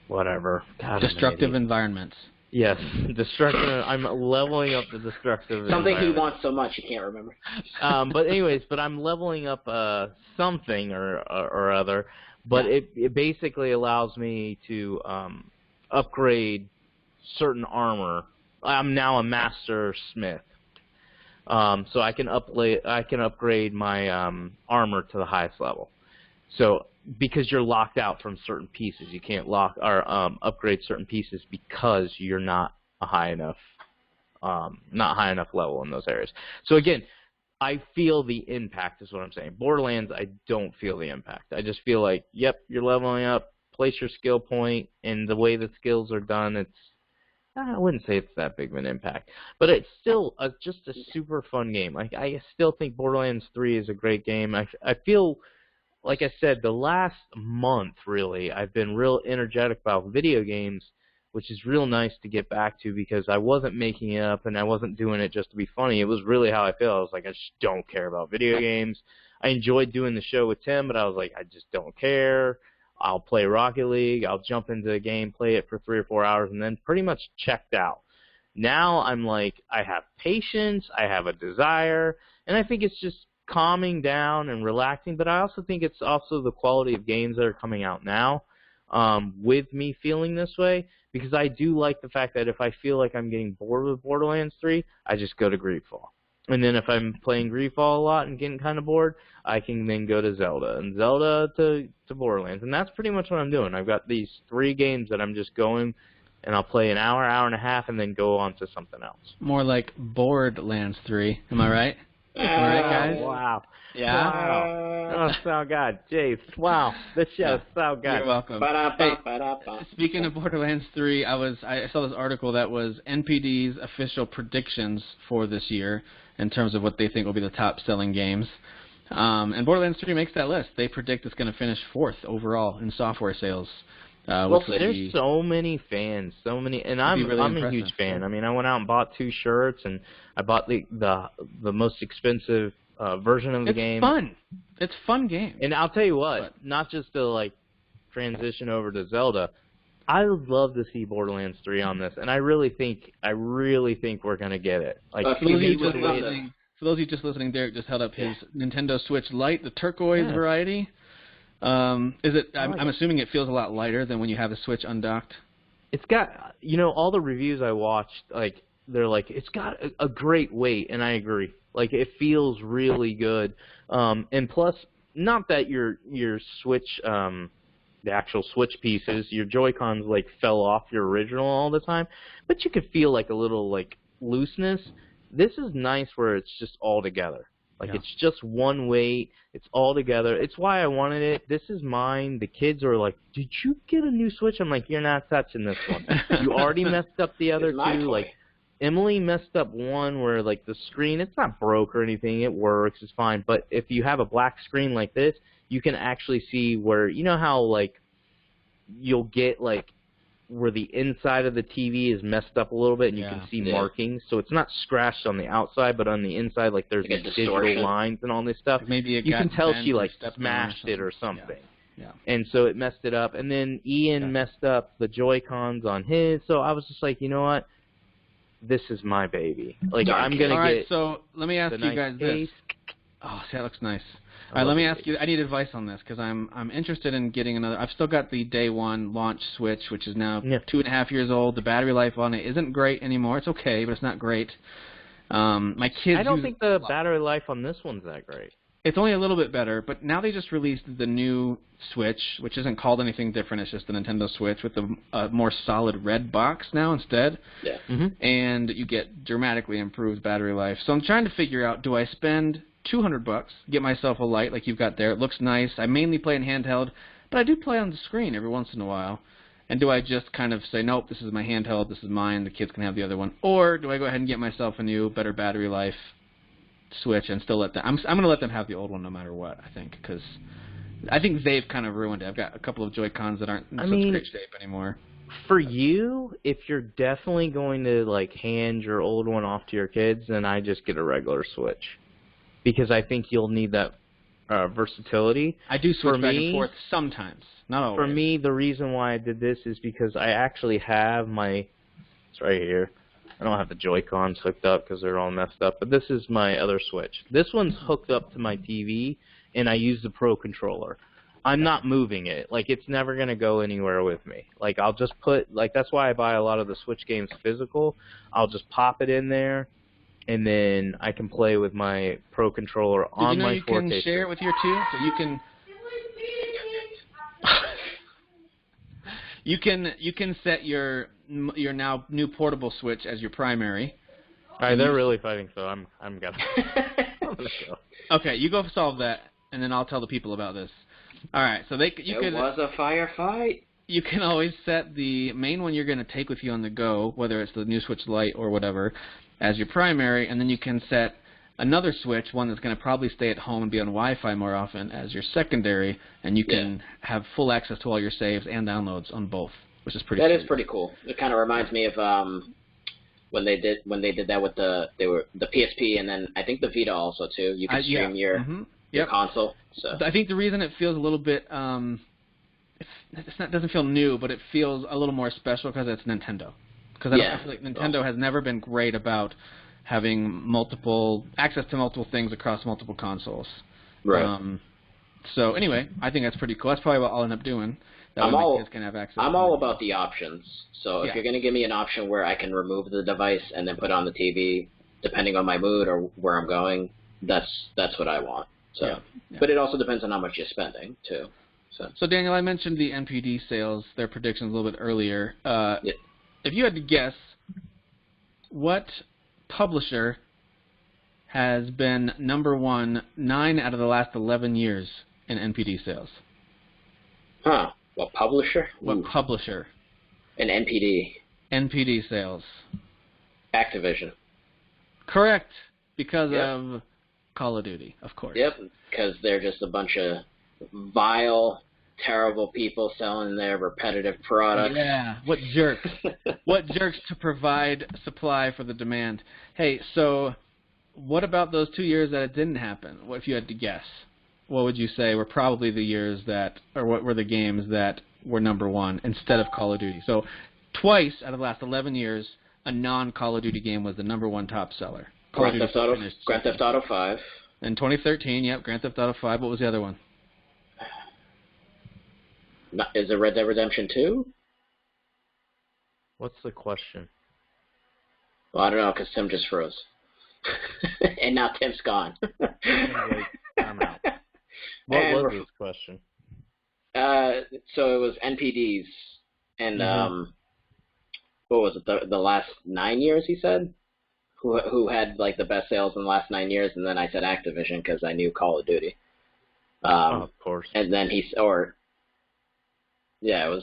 Whatever. God, destructive environments. Yes, destructive. I'm leveling up the destructive Something he environment. wants so much he can't remember. But anyways, I'm leveling up something or other. But it basically allows me to upgrade certain armor. I'm now a master smith, so I can upgrade my armor to the highest level. So because you're locked out from certain pieces, you can't upgrade certain pieces because you're not a high enough level in those areas. So again, I feel the impact is what I'm saying. Borderlands, I don't feel the impact. I just feel like, yep, you're leveling up, place your skill point, and the way the skills are done, I wouldn't say it's that big of an impact. But it's still just a super fun game. I still think Borderlands 3 is a great game. I feel, like I said, the last month, really, I've been real energetic about video games, which is real nice to get back to because I wasn't making it up and I wasn't doing it just to be funny. It was really how I feel. I was like, I just don't care about video games. I enjoyed doing the show with Tim, but I was like, I just don't care. I'll play Rocket League. I'll jump into the game, play it for 3 or 4 hours, and then pretty much checked out. Now I'm like, I have patience, I have a desire, and I think it's just calming down and relaxing, but I also think it's also the quality of games that are coming out now with me feeling this way, because I do like the fact that if I feel like I'm getting bored with Borderlands 3, I just go to Greedfall. And then if I'm playing Greedfall a lot and getting kind of bored, I can then go to Zelda, and Zelda to Borderlands. And that's pretty much what I'm doing. I've got these 3 games that I'm just going, and I'll play an hour, hour and a half, and then go on to something else. More like Borderlands 3. Am I right? Am I right, guys? Wow. Yeah? Wow. Oh, so good. Jeez. Wow. This show's so good. You're welcome. Hey, speaking of Borderlands 3, I saw this article that was NPD's official predictions for this year in terms of what they think will be the top-selling games. And Borderlands 3 makes that list. They predict it's going to finish 4th overall in software sales. Well, there's so many fans, and I'm a huge fan. I mean, I went out and bought 2 shirts, and I bought the most expensive version of the game. It's fun. It's a fun game. And I'll tell you what, not just to transition over to Zelda, I would love to see Borderlands 3 on this, and I really think we're gonna get it. For those of you just listening, Derek just held up his Nintendo Switch Lite, the turquoise variety. Is it? I'm assuming it feels a lot lighter than when you have the Switch undocked. It's got, all the reviews I watched, they're like, it's got a great weight, and I agree. It feels really good. And plus, not that your Switch, the actual Switch pieces, your Joy-Cons fell off your original all the time, but you could feel a little looseness. This is nice where it's just all together. It's just one weight. It's all together. It's why I wanted it. This is mine. The kids are like, did you get a new Switch? I'm like, you're not touching this one. You already messed up the other 2. Emily messed up one where, the screen, it's not broke or anything. It works. It's fine. But if you have a black screen like this, you can actually see where, how, you'll get, where the inside of the TV is messed up a little bit, and you can see markings. So it's not scratched on the outside, but on the inside, there's digital lines and all this stuff. Maybe you can tell she smashed it or something. Yeah. And so it messed it up. And then Ian messed up the Joy-Cons on his. So I was just like, you know what? This is my baby. I'm gonna all right, get. So let me ask you guys case. this. Oh, see, that looks nice. All right, let me ask you. I need advice on this because I'm interested in getting another. I've still got the day one launch Switch, which is now 2.5 years old. The battery life on it isn't great anymore. It's okay, but it's not great. My kids. I don't think the battery life on this one's that great. It's only a little bit better, but now they just released the new Switch, which isn't called anything different. It's just the Nintendo Switch with a more solid red box now instead. Yeah. Mm-hmm. And you get dramatically improved battery life. So I'm trying to figure out, do I spend $200, get myself a light like you've got there? It looks nice. I mainly play in handheld, but I do play on the screen every once in a while. And do I just kind of say, nope, this is my handheld, this is mine, the kids can have the other one? Or do I go ahead and get myself a new, better battery life Switch and still let them? I'm going to let them have the old one no matter what, I think, because I think they've kind of ruined it. I've got a couple of Joy-Cons that aren't in such great shape anymore. For you, if you're definitely going to like hand your old one off to your kids, then I just get a regular Switch, because I think you'll need that versatility. I do switch back and forth sometimes, not always. For me, the reason why I did this is because I actually have my. It's right here. I don't have the Joy-Cons hooked up because they're all messed up, but this is my other Switch. This one's hooked up to my TV, and I use the Pro Controller. I'm not moving it. Like, it's never going to go anywhere with me. Like, I'll just put, like, that's why I buy a lot of the Switch games physical. I'll just pop it in there, and then I can play with my Pro Controller on my 4K. Did you know you can share it with your two? So you can set your now new portable Switch as your primary. All right, they're really fighting, so I'm gonna go. Okay, you go solve that, and then I'll tell the people about this. All right, so it was a firefight. You can always set the main one you're going to take with you on the go, whether it's the new Switch Lite or whatever, as your primary, and then you can set another Switch, one that's going to probably stay at home and be on Wi-Fi more often, as your secondary, and you can have full access to all your saves and downloads on both, which is pretty. That is pretty cool. It kind of reminds me of when they did that with the PSP, and then I think the Vita also too. You can stream your console. So I think the reason it feels a little bit doesn't feel new, but it feels a little more special because it's Nintendo. Because I feel like Nintendo has never been great about having access to multiple things across multiple consoles. Right. So anyway, I think that's pretty cool. That's probably what I'll end up doing. I'm all about the options. So if you're going to give me an option where I can remove the device and then put it on the TV, depending on my mood or where I'm going, that's what I want. So, but it also depends on how much you're spending too. So Daniel, I mentioned the NPD sales, their predictions a little bit earlier. If you had to guess, what publisher has been number one 9 out of the last 11 years in NPD sales? Huh. What publisher? What publisher? An NPD. NPD sales. Activision. Correct. Because of Call of Duty, of course. Yep, because they're just a bunch of vile, terrible people selling their repetitive products. Yeah, what jerks. What jerks to provide supply for the demand. Hey, so what about those 2 years that it didn't happen? What if you had to guess? What would you say were probably the years or what were the games that were number one instead of Call of Duty? So twice out of the last 11 years, a non-Call of Duty game was the number one top seller. Grand Theft Auto 5. In 2013, Grand Theft Auto 5. What was the other one? Is it Red Dead Redemption 2? What's the question? Well, I don't know, because Tim just froze. And now Tim's gone. I'm out. What was this question? So it was NPDs. And what was it, the last 9 years, he said? Who had like the best sales in the last 9 years, and then I said Activision because I knew Call of Duty. Of course. And then it was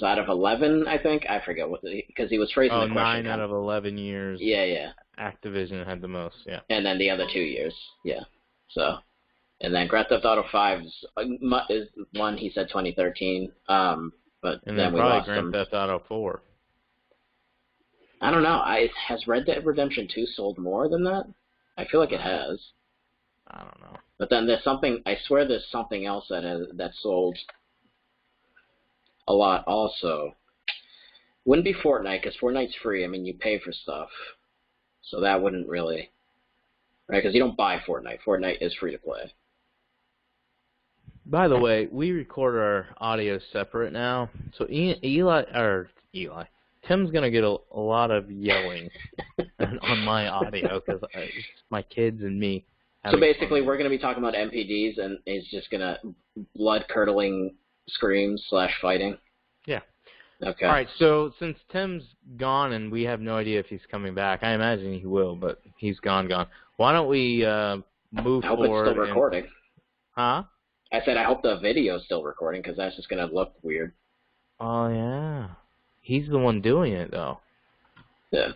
out of 11, I think. I forget because he was phrasing the question. 9 out of 11 years. Yeah. Activision had the most, And then the other 2 years, So, and then Grand Theft Auto 5 is one, he said 2013. But and then we probably lost Grand Theft Auto 4. I don't know. Has Red Dead Redemption 2 sold more than that? I feel like it has. I don't know. But then there's something. I swear there's something else that sold a lot also. Wouldn't be Fortnite because Fortnite's free. I mean, you pay for stuff, so that wouldn't really, right? Because you don't buy Fortnite. Fortnite is free to play. By the way, we record our audio separate now, so Tim's gonna get a lot of yelling on my audio because it's my kids and me. So basically, we're going to be talking about MPDs, and it's just going to blood-curdling screams / fighting. Yeah. Okay. All right. So since Tim's gone and we have no idea if he's coming back, I imagine he will, but he's gone. Why don't we move forward? I hope it's still recording. Huh? I said I hope the video's still recording because that's just going to look weird. Oh yeah. He's the one doing it though. Yeah.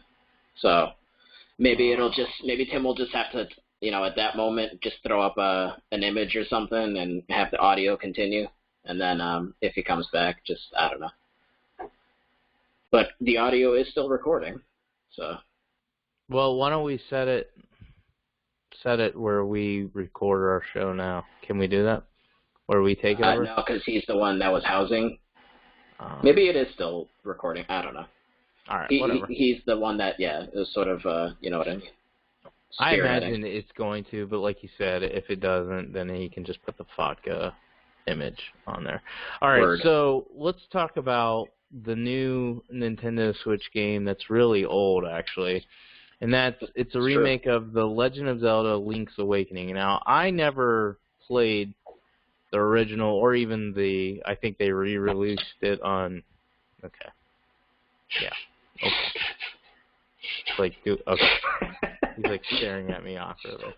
So maybe Tim will just have to, at that moment, just throw up an image or something and have the audio continue. And then if he comes back, I don't know. But the audio is still recording, so. Well, why don't we set it where we record our show now? Can we do that? Where we take it over? No, because he's the one that was housing. Maybe it is still recording. I don't know. All right, whatever. He's the one that, is sort of, you know what I mean? I imagine it's going to, but like you said, if it doesn't, then he can just put the vodka image on there. All right, so let's talk about the new Nintendo Switch game that's really old, actually, and it's a remake of the Legend of Zelda: Link's Awakening. Now, I never played the original or even I think they re-released it on. Okay. Yeah. Okay. Okay. He's like staring at me awkwardly.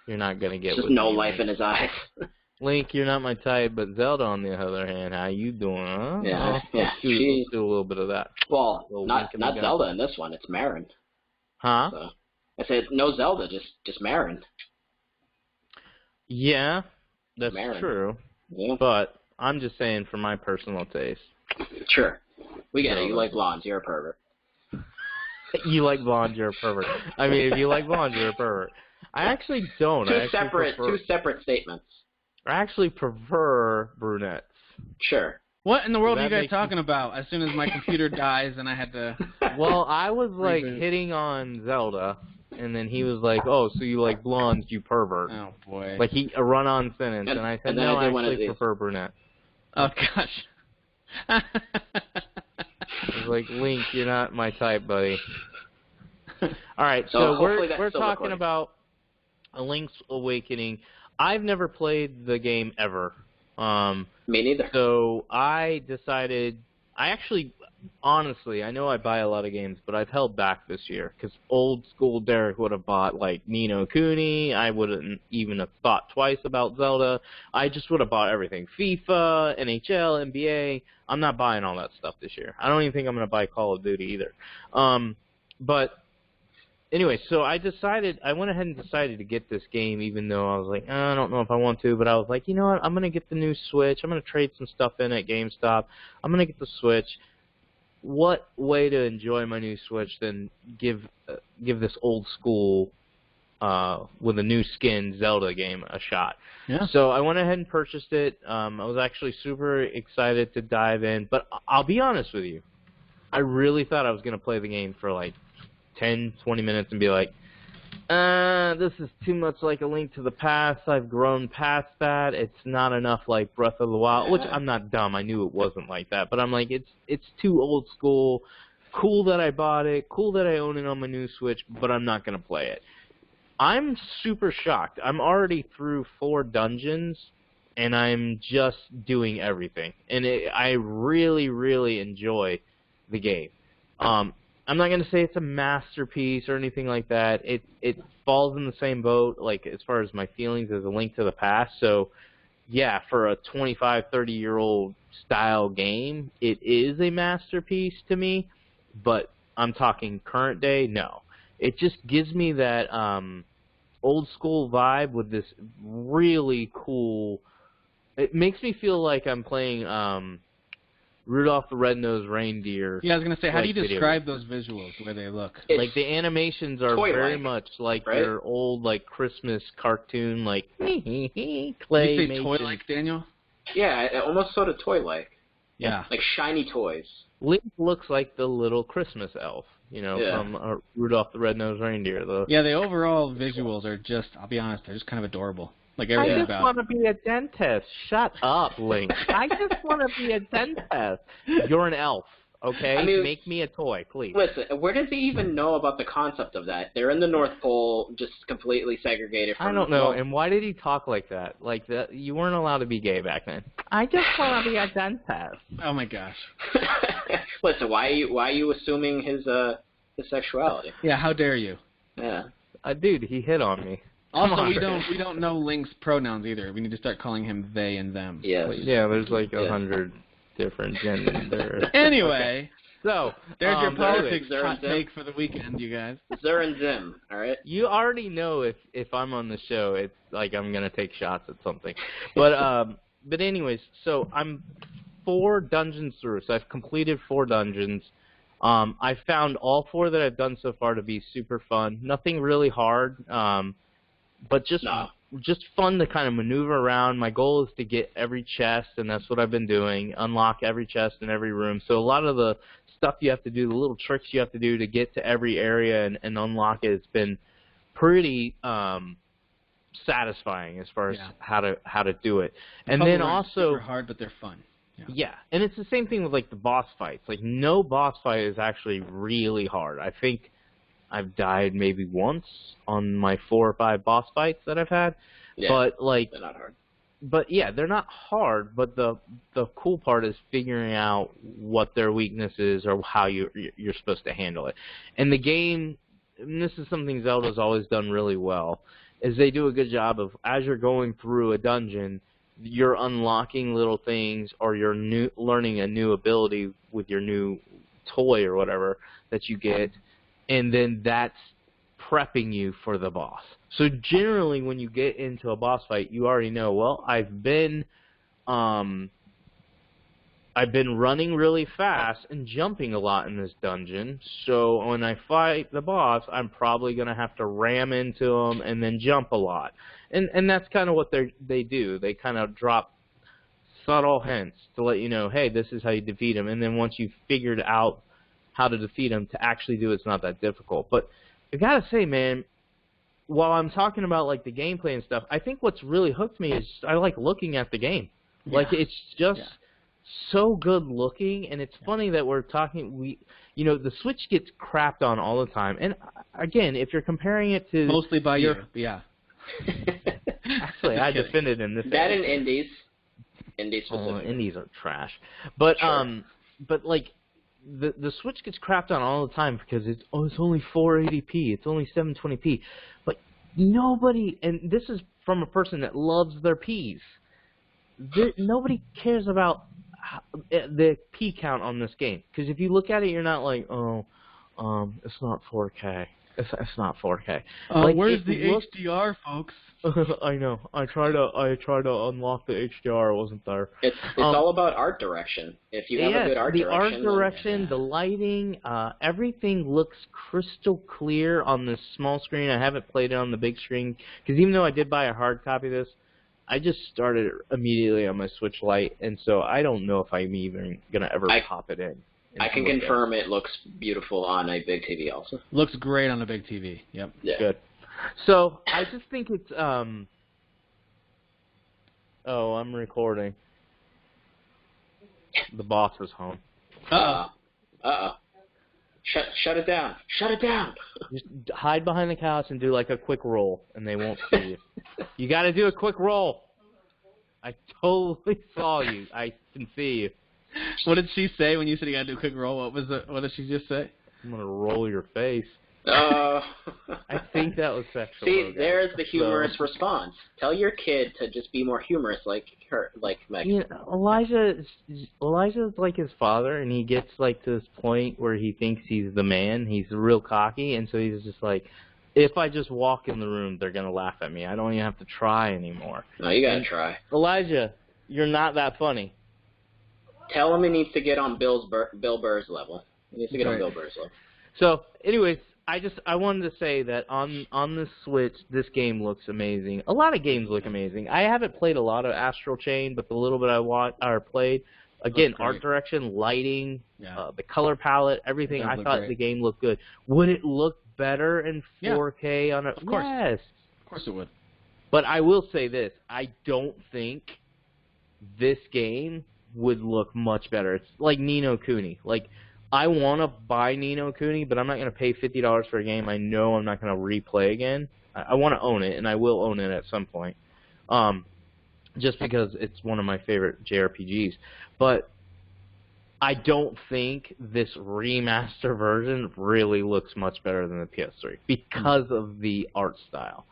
You're not gonna get. Just no life in his eyes. Link, you're not my type, but Zelda, on the other hand, how you doing? Huh? Yeah, Let's do a little bit of that. Well, not Zelda in this one. It's Marin. Huh? So, I said no Zelda, just Marin. Yeah, that's Marin. true. Yeah. But I'm just saying, for my personal taste. Sure, we get it. You like blondes. You're a pervert. You like blondes, you're a pervert. I mean, if you like blondes, you're a pervert. I actually don't. Two separate statements. I actually prefer brunettes. Sure. What in the world are you guys talking about? As soon as my computer dies and I had to... Well, I was like hitting on Zelda, and then he was like, "Oh, so you like blondes, you pervert." Oh, boy. Like a run-on sentence, and I said, "No, I actually prefer brunettes." Oh, gosh. He's like, "Link, you're not my type, buddy." All right, so we're talking about A Link's Awakening. I've never played the game ever. Me neither. So I decided, honestly, I know I buy a lot of games, but I've held back this year because old school Derek would have bought like Ni no Kuni. I wouldn't even have thought twice about Zelda. I just would have bought everything. FIFA, NHL, NBA. I'm not buying all that stuff this year. I don't even think I'm going to buy Call of Duty either. But anyway, so I went ahead and decided to get this game, even though I was like, I don't know if I want to, but I was like, you know what, I'm going to get the new Switch. I'm going to trade some stuff in at GameStop. I'm going to get the Switch. What way to enjoy my new Switch than give this old school, with a new skin Zelda game a shot? Yeah. So I went ahead and purchased it. I was actually super excited to dive in, but I'll be honest with you. I really thought I was going to play the game for like 10, 20 minutes and be like, this is too much like A Link to the Past. I've grown past that. It's not enough like Breath of the Wild, which I'm not dumb. I knew it wasn't like that. But I'm like, it's too old school. Cool that I bought it. Cool that I own it on my new Switch, but I'm not going to play it. I'm super shocked. I'm already through 4 dungeons, and I'm just doing everything. And I really, really enjoy the game. I'm not going to say it's a masterpiece or anything like that. It falls in the same boat, like as far as my feelings, as A Link to the Past. So, yeah, for a 25, 30-year-old style game, it is a masterpiece to me. But I'm talking current day, no. It just gives me that old school vibe with this really cool. It makes me feel like I'm playing Rudolph the Red-Nosed Reindeer. Yeah, I was going to say, how do you describe those visuals, the way they look? Like, the animations are very much like their old, like, Christmas cartoon, like, clay. Did you say toy-like, Daniel? Yeah, almost sort of toy-like. Yeah. Like shiny toys. Link looks like the little Christmas elf, from Rudolph the Red-Nosed Reindeer. Yeah, the overall visuals are just, I'll be honest, they're just kind of adorable. like I everything just about want to be a dentist. Shut up, Link. I just want to be a dentist. You're an elf, okay? I mean, make me a toy, please. Listen, where does he even know about the concept of that? They're in the North Pole, just completely segregated from... I don't know. And why did he talk like that? Like that, you weren't allowed to be gay back then. I just want to be a dentist. Oh my gosh. Listen, why are you assuming his sexuality? Yeah, how dare you? Yeah. Dude, he hit on me. Also, Come on. we don't know Link's pronouns either. We need to start calling him they and them. Yes. Please. Yeah, there's like 100 different genders. Anyway, So there's your anyway, politics hot take for the weekend, you guys. Zer and Zim, all right? You already know if I'm on the show, it's like I'm gonna take shots at something. But anyways, so I'm 4 dungeons through. So I've completed 4 dungeons. I found all 4 that I've done so far to be super fun. Nothing really hard, but just fun to kind of maneuver around. My goal is to get every chest, and that's what I've been doing. Unlock every chest in every room. So a lot of the stuff you have to do, the little tricks you have to do to get to every area and unlock it, it's been pretty satisfying as far as how to do it. And then also super hard, but they're fun. Yeah, and it's the same thing with like the boss fights. Like no boss fight is actually really hard. I think I've died maybe once on my 4 or 5 boss fights that I've had. Yeah, but like they're not hard. But yeah, they're not hard, but the cool part is figuring out what their weakness is or how you're supposed to handle it. And the game, and this is something Zelda's always done really well, is they do a good job of, as you're going through a dungeon, you're unlocking little things or you're learning a new ability with your new toy or whatever that you get, and then that's prepping you for the boss. So generally, when you get into a boss fight, you already know, well, I've been running really fast and jumping a lot in this dungeon, so when I fight the boss, I'm probably going to have to ram into him and then jump a lot. And that's kind of what they do. They kind of drop subtle hints to let you know, hey, this is how you defeat him. And then once you've figured out how to defeat him, to actually do it's not that difficult. But I got to say, man, while I'm talking about like the gameplay and stuff, I think what's really hooked me is I like looking at the game. Yeah. Like it's just so good looking, and it's funny that we're talking. The Switch gets crapped on all the time, and again, if you're comparing it to mostly by you, yeah. Actually, I defended him this. That and indies specifically. Indies are trash, but sure. But like. The Switch gets crapped on all the time because it's only 480p, it's only 720p, but nobody, and this is from a person that loves their Ps, nobody cares about the P count on this game, because if you look at it, you're not like, it's not 4K. It's not 4K. Like, where's the HDR, folks? I know. I tried to unlock the HDR. It wasn't there. It's all about art direction. If you have a good art direction. The art direction, the lighting, everything looks crystal clear on this small screen. I haven't played it on the big screen because even though I did buy a hard copy of this, I just started it immediately on my Switch Lite, and so I don't know if I'm even gonna ever pop it in. I can confirm it looks beautiful on a big TV also. Looks great on a big TV. Yep. Yeah. Good. So I just think it's Oh, I'm recording. The boss is home. Uh-oh. Shut it down. Shut it down. Just hide behind the couch and do like a quick roll, and they won't see you. You got to do a quick roll. I totally saw you. I can see you. What did she say when you said you got to do a quick roll? What did she just say? I'm going to roll your face. I think that was sexual. See, there's the humorous response. Tell your kid to just be more humorous like her, like Megan. You know, Elijah's like his father, and he gets like to this point where he thinks he's the man. He's real cocky, and so he's just like, if I just walk in the room, they're going to laugh at me. I don't even have to try anymore. No, you got to try. Elijah, you're not that funny. Tell him he needs to get on Bill Burr's level. He needs to get on Bill Burr's level. So, anyways, I wanted to say that on the Switch, this game looks amazing. A lot of games look amazing. I haven't played a lot of Astral Chain, but the little bit I played, again, art direction, lighting, the color palette, everything, I thought the game looked good. Would it look better in 4K on a... Of course. Yes. Of course it would. But I will say this. I don't think this game would look much better. It's like Ni no Kuni. Like, I want to buy Ni no Kuni, but I'm not going to pay $50 for a game I know I'm not going to replay again. I want to own it, and I will own it at some point. Just because it's one of my favorite JRPGs. But I don't think this remaster version really looks much better than the PS3 because of the art style.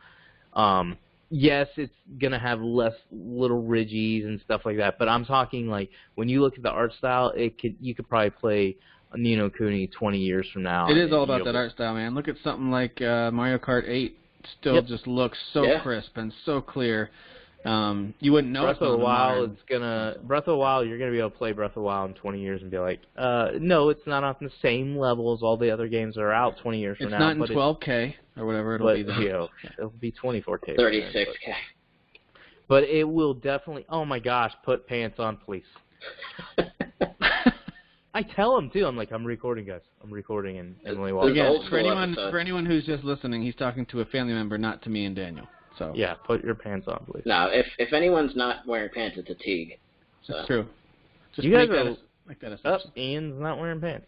Yes, it's going to have less little ridges and stuff like that, but I'm talking like when you look at the art style, you could probably play Ni no Kuni 20 years from now. It is all about that art style, man. Look at something like Mario Kart 8. Still just looks so crisp and so clear. You wouldn't know Breath of the Wild. Breath of the Wild. You're gonna be able to play Breath of the Wild in 20 years and be like, no, it's not on the same level as all the other games that are out 20 years from now. It's not in 12K or whatever it'll be. You know, it'll be 24K. 36K. But it will definitely. Oh my gosh, put pants on, please. I tell them too. I'm like, I'm recording, guys. I'm recording, and Emily walks. Again, for anyone who's just listening, he's talking to a family member, not to me and Daniel. So yeah, put your pants on, please. No, if anyone's not wearing pants, it's a Teague. So. That's true. Just you guys make that assumption. Ian's not wearing pants.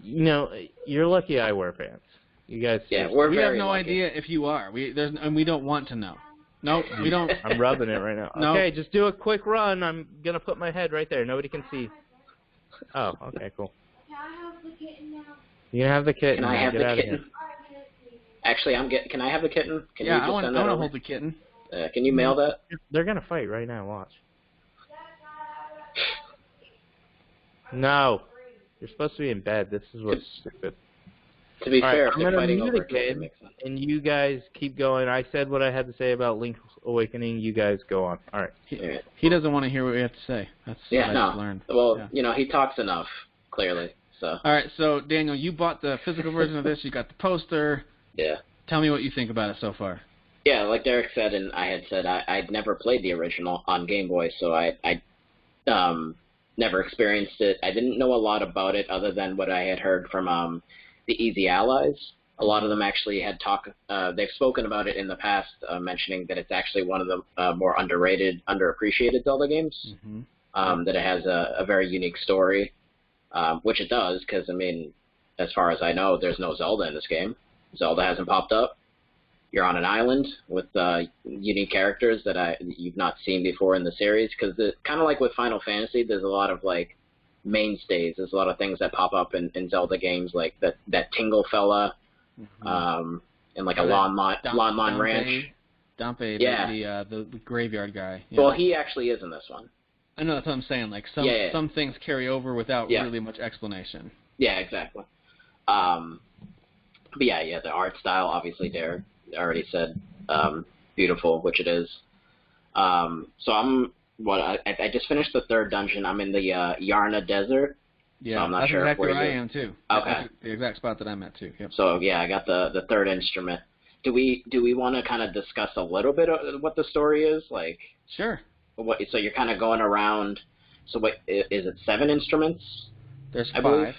You know, you're lucky I wear pants. You guys. Yeah, we have no lucky. idea if you are. And we don't want to know. No, we don't. I'm rubbing it right now. No. Okay, just do a quick run. I'm gonna put my head right there. Nobody can see. Oh, okay, cool. Can I have the kitten now? You can have the kitten. Can I have Get the out kitten? of here. Actually, Can I have the kitten? Can yeah, you just I want send that to over? hold the kitten. Can you mail that? They're gonna fight right now. Watch. No, you're supposed to be in bed. This is what's stupid. To be fair, if I'm they're gonna fighting mute over again, it makes sense. and you guys keep going. I said what I had to say about Link's Awakening. You guys go on. All right. He doesn't want to hear what we have to say. That's what I just learned. Well, yeah. you know, he talks enough, clearly. So. All right, so Daniel, you bought the physical version of this. You got the poster. Yeah. Tell me what you think about it so far. Yeah, like Derek said, and I had said, I'd never played the original on Game Boy, so I never experienced it. I didn't know a lot about it other than what I had heard from the Easy Allies. A lot of them actually had they've spoken about it in the past, mentioning that it's actually one of the more underrated, underappreciated Zelda games, that it has a very unique story, which it does, because, I mean, as far as I know, there's no Zelda in this game. Zelda hasn't popped up. You're on an island with unique characters that you've not seen before in the series, because kind of like with Final Fantasy, there's a lot of, like, mainstays. There's a lot of things that pop up in Zelda games, like that Tingle fella, and like a Lon Lon Ranch. Dampé, yeah. the graveyard guy. Yeah. Well, he actually is in this one. I know, that's what I'm saying. Like, some things carry over without really much explanation. Yeah, exactly. But yeah, the art style, obviously, Derek already said, beautiful, which it is. So I just finished the third dungeon. I'm in the Yarna Desert. Yeah, so I'm not that's sure exactly where I am too. Okay. That's the exact spot that I'm at too. Yep. So yeah, I got the third instrument. Do we want to kind of discuss a little bit of what the story is? Like, sure. So you're kind of going around. So what is it? 7 instruments? There's 5. Believe?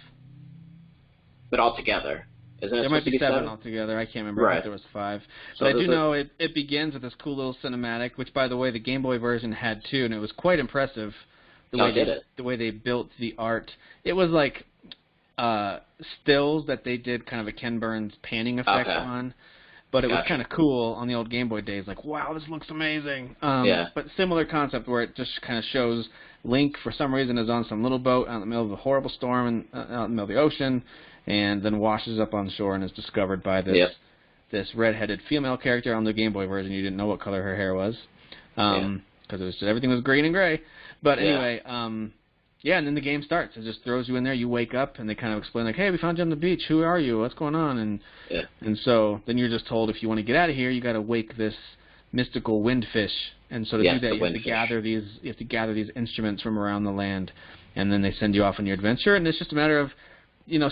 But all together. Isn't it there might be 7 7 altogether. I can't remember. Right. I think there was 5. So but I do know it begins with this cool little cinematic, which, by the way, the Game Boy version had too, and it was quite impressive. The way they built the art. It was like stills that they did kind of a Ken Burns panning effect on. But it was kind of cool on the old Game Boy days. Like, wow, this looks amazing. But similar concept where it just kind of shows Link, for some reason, is on some little boat out in the middle of a horrible storm and out in the middle of the ocean, and then washes up on shore and is discovered by this redheaded female character on the Game Boy version. You didn't know what color her hair was because everything was green and gray. But anyway, and then the game starts. It just throws you in there. You wake up, and they kind of explain, like, hey, we found you on the beach. Who are you? What's going on? And so then you're just told if you want to get out of here, you got to wake this mystical windfish. And so to do that, you have to gather these instruments from around the land, and then they send you off on your adventure. And it's just a matter of,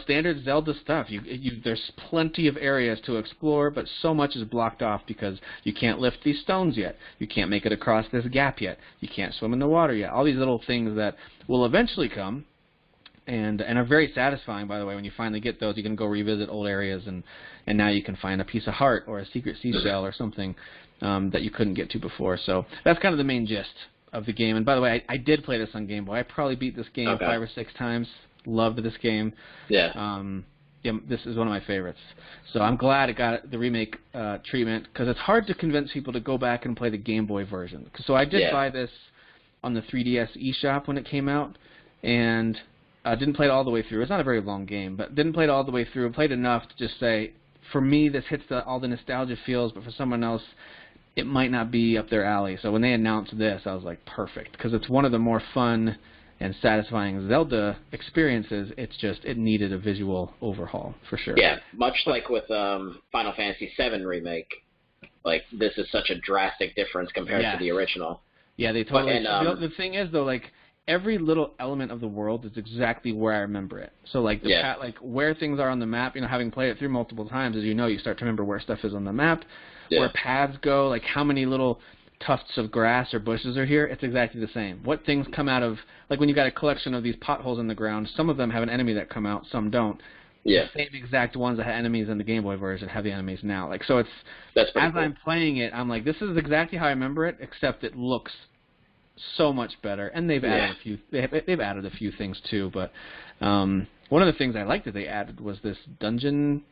standard Zelda stuff. There's plenty of areas to explore, but so much is blocked off because you can't lift these stones yet. You can't make it across this gap yet. You can't swim in the water yet. All these little things that will eventually come and are very satisfying, by the way. When you finally get those, you can go revisit old areas, and now you can find a piece of heart or a secret seashell or something. that you couldn't get to before. So that's kind of the main gist of the game. And by the way, I did play this on Game Boy. I probably beat this game 5 or 6 times. Loved this game. Yeah. Yeah, this is one of my favorites. So I'm glad it got the remake treatment, because it's hard to convince people to go back and play the Game Boy version. So I did buy this on the 3DS eShop when it came out, and I didn't play it all the way through. It's not a very long game, but didn't play it all the way through. Played enough to just say, for me, this hits all the nostalgia feels, but for someone else, it might not be up their alley. So when they announced this, I was like, perfect, because it's one of the more fun and satisfying Zelda experiences. It's just, it needed a visual overhaul, for sure. Yeah, much like with Final Fantasy VII Remake. Like, this is such a drastic difference compared to the original. Yeah, they totally... the thing is, though, like, every little element of the world is exactly where I remember it. So, like, like where things are on the map, you know, having played it through multiple times, as you know, you start to remember where stuff is on the map, where paths go, like how many little tufts of grass or bushes are here. It's exactly the same. What things come out of, like when you got a collection of these potholes in the ground, some of them have an enemy that come out, some don't. Yeah. The same exact ones that had enemies in the Game Boy version have the enemies now. Like, so it's, as cool. I'm playing it, I'm like, this is exactly how I remember it, except it looks so much better. And they've added a few, they've added a few things too. But one of the things I liked that they added was this dungeon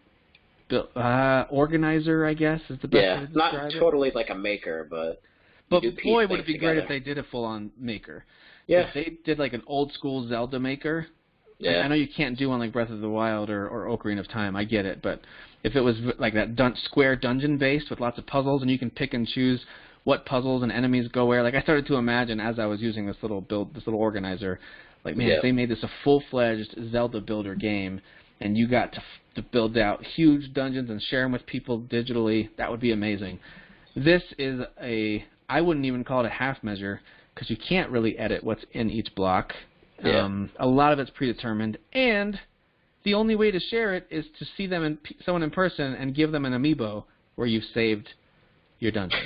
organizer, I guess, is the best way to describe not it. Totally like a maker, but boy, would it be great if they did a full-on maker. Yeah. If they did like an old-school Zelda maker. Yeah. I know you can't do one like Breath of the Wild or Ocarina of Time. I get it, but if it was like that square dungeon based with lots of puzzles, and you can pick and choose what puzzles and enemies go where. Like, I started to imagine as I was using this little organizer, like, man, if they made this a full-fledged Zelda builder game, and you got to build out huge dungeons and share them with people digitally, that would be amazing. This is I wouldn't even call it a half measure, because you can't really edit what's in each block. Yeah. A lot of it's predetermined, and the only way to share it is to see them someone in person and give them an amiibo where you've saved your dungeon.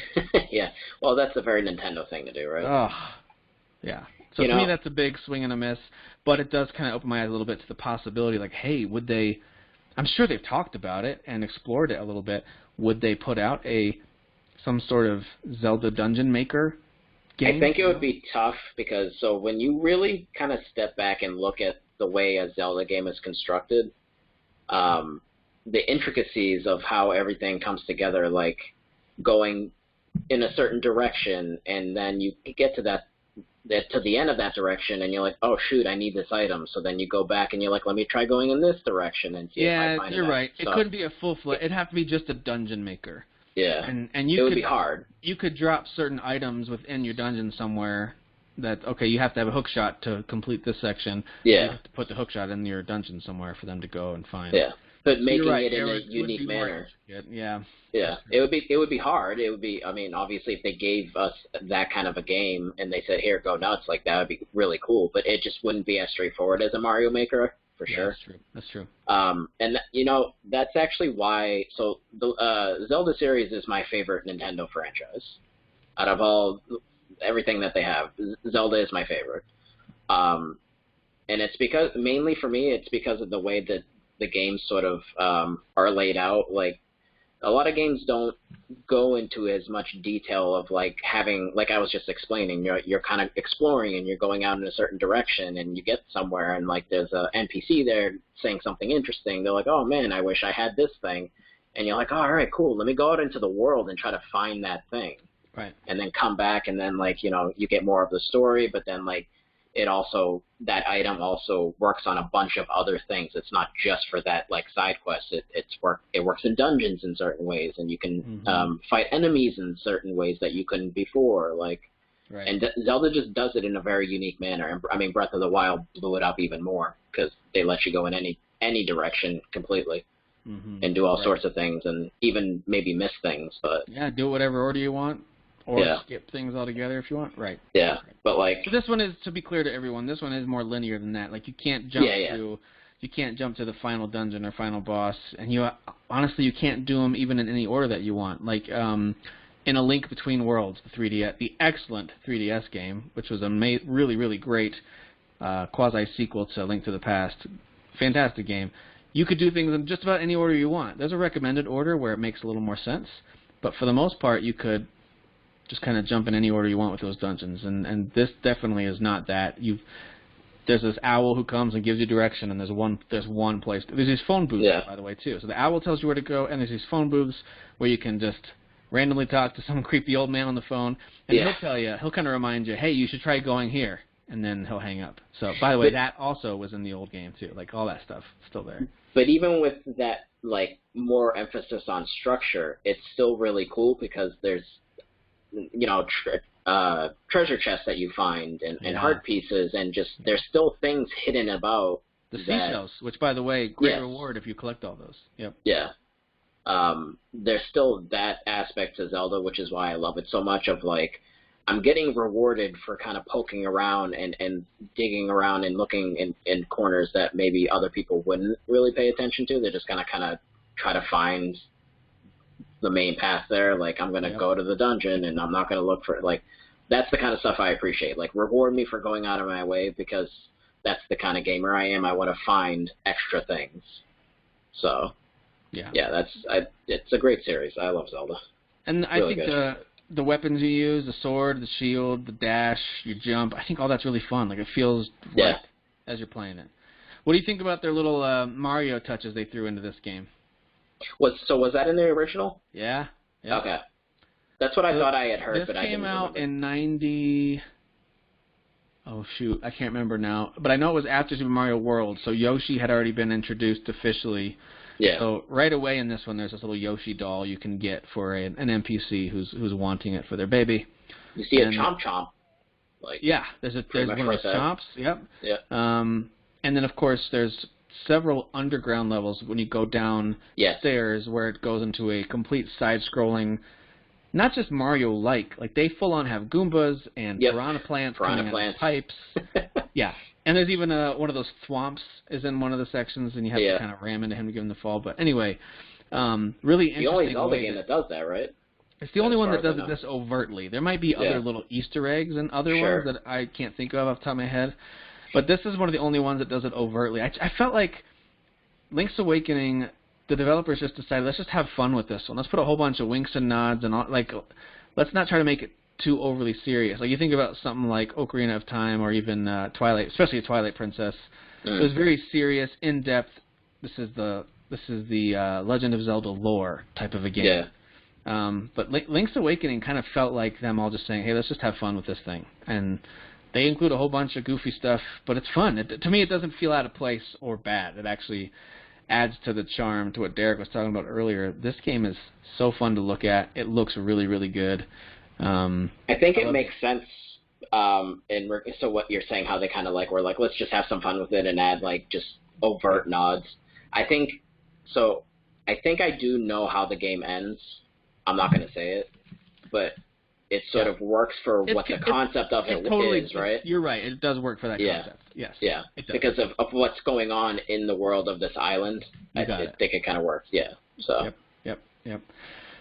Yeah. Well, that's a very Nintendo thing to do, right? Oh, yeah. So to me, that's a big swing and a miss, but it does kind of open my eyes a little bit to the possibility, like, hey, would they, I'm sure they've talked about it and explored it a little bit, would they put out some sort of Zelda Dungeon Maker game? I think it would be tough, because when you really kind of step back and look at the way a Zelda game is constructed, the intricacies of how everything comes together, like going in a certain direction, and then you get to to the end of that direction, and you're like, oh shoot, I need this item. So then you go back and you're like, let me try going in this direction and see if I find it. Yeah, you're right. It couldn't be a full-fledged. It'd have to be just a dungeon maker. Yeah, and you it would be hard. You could drop certain items within your dungeon somewhere that, okay, you have to have a hook shot to complete this section. Yeah. You have to put the hook shot in your dungeon somewhere for them to go and find. Yeah, but making it in a unique manner. Yeah. Yeah, it would be hard. It would be, I mean, obviously if they gave us that kind of a game and they said, here, go nuts, like that would be really cool, but it just wouldn't be as straightforward as a Mario Maker. For sure. That's true. And that's actually why. So the Zelda series is my favorite Nintendo franchise. Out of everything that they have, Zelda is my favorite. And it's because, mainly for me, it's because of the way that the games sort of are laid out. Like, a lot of games don't go into as much detail of like having, like I was just explaining, you're kind of exploring and you're going out in a certain direction and you get somewhere and like there's a NPC there saying something interesting. They're like, oh man, I wish I had this thing. And you're like, oh, all right, cool. Let me go out into the world and try to find that thing. Right. And then come back and then like, you get more of the story, but then like that item also works on a bunch of other things. It's not just for that like side quest. It works in dungeons in certain ways, and you can fight enemies in certain ways that you couldn't before. Like, right. And Zelda just does it in a very unique manner. And I mean, Breath of the Wild blew it up even more because they let you go in any direction completely and do all sorts of things, and even maybe miss things. But yeah, do whatever order you want. Or skip things altogether if you want. Right. Yeah, but like... So this one is, to be clear to everyone, this one is more linear than that. Like, you can't jump to the final dungeon or final boss, and honestly, you can't do them even in any order that you want. Like, in A Link Between Worlds, the excellent 3DS game, which was a really, really great quasi-sequel to Link to the Past. Fantastic game. You could do things in just about any order you want. There's a recommended order where it makes a little more sense, but for the most part, you could just kind of jump in any order you want with those dungeons. And this definitely is not that. There's this owl who comes and gives you direction, and there's one place. There's these phone booths, by the way, too. So the owl tells you where to go, and there's these phone booths where you can just randomly talk to some creepy old man on the phone, and he'll kind of remind you, hey, you should try going here, and then he'll hang up. So, by the way, that also was in the old game, too. Like, all that stuff still there. But even with that, like, more emphasis on structure, it's still really cool because there's, you know, treasure chests that you find and heart pieces, and just there's still things hidden about the seashells, which, by the way, great reward if you collect all those. Yep. Yeah. There's still that aspect to Zelda, which is why I love it so much. Of like, I'm getting rewarded for kind of poking around and digging around and looking in corners that maybe other people wouldn't really pay attention to. They're just gonna kind of try to find the main path there. Like, I'm gonna go to the dungeon and I'm not gonna look for it. Like, that's the kind of stuff I appreciate. Like, reward me for going out of my way, because that's the kind of gamer I am. I want to find extra things. So, it's a great series. I love Zelda. And I think the weapons you use, the sword, the shield, the dash, your jump, I think all that's really fun. Like, it feels right as you're playing it. What do you think about their little Mario touches they threw into this game? Was that in the original? Yeah. Okay. That's what I thought I had heard, but I didn't remember. This came out in 90... Oh, shoot. I can't remember now. But I know it was after Super Mario World, so Yoshi had already been introduced officially. Yeah. So right away in this one, there's this little Yoshi doll you can get for an NPC who's wanting it for their baby. You see a Chomp Chomp. Like, there's one of those chomps. Yep. Yeah. And then, of course, there's several underground levels when you go down stairs where it goes into a complete side-scrolling, not just Mario-like. Like, they full-on have Goombas and piranha plants coming out of pipes. And there's even one of those thwomps is in one of the sections, and you have to kind of ram into him to give him the fall. But anyway, really interesting. The only Zelda game that does that, right? It's the only one that does it this overtly. There might be other little Easter eggs and other ones that I can't think of off the top of my head. But this is one of the only ones that does it overtly. I felt like Link's Awakening, the developers just decided, let's just have fun with this one. Let's put a whole bunch of winks and nods, and let's not try to make it too overly serious. Like, you think about something like Ocarina of Time or even Twilight, especially Twilight Princess. It was very serious, in-depth. This is the Legend of Zelda lore type of a game. But Link's Awakening kind of felt like them all just saying, hey, let's just have fun with this thing. And they include a whole bunch of goofy stuff, but it's fun. To me, it doesn't feel out of place or bad. It actually adds to the charm, to what Derek was talking about earlier. This game is so fun to look at. It looks really, really good. I think it makes sense. So what you're saying, how they kind of were like, let's just have some fun with it and add just overt nods. I think I do know how the game ends. I'm not going to say it, but it sort of works for what the concept of it is, right? You're right. It does work for that concept. Yes. Yeah. Because of what's going on in the world of this island. I think it kind of works. Yeah. So. Yep.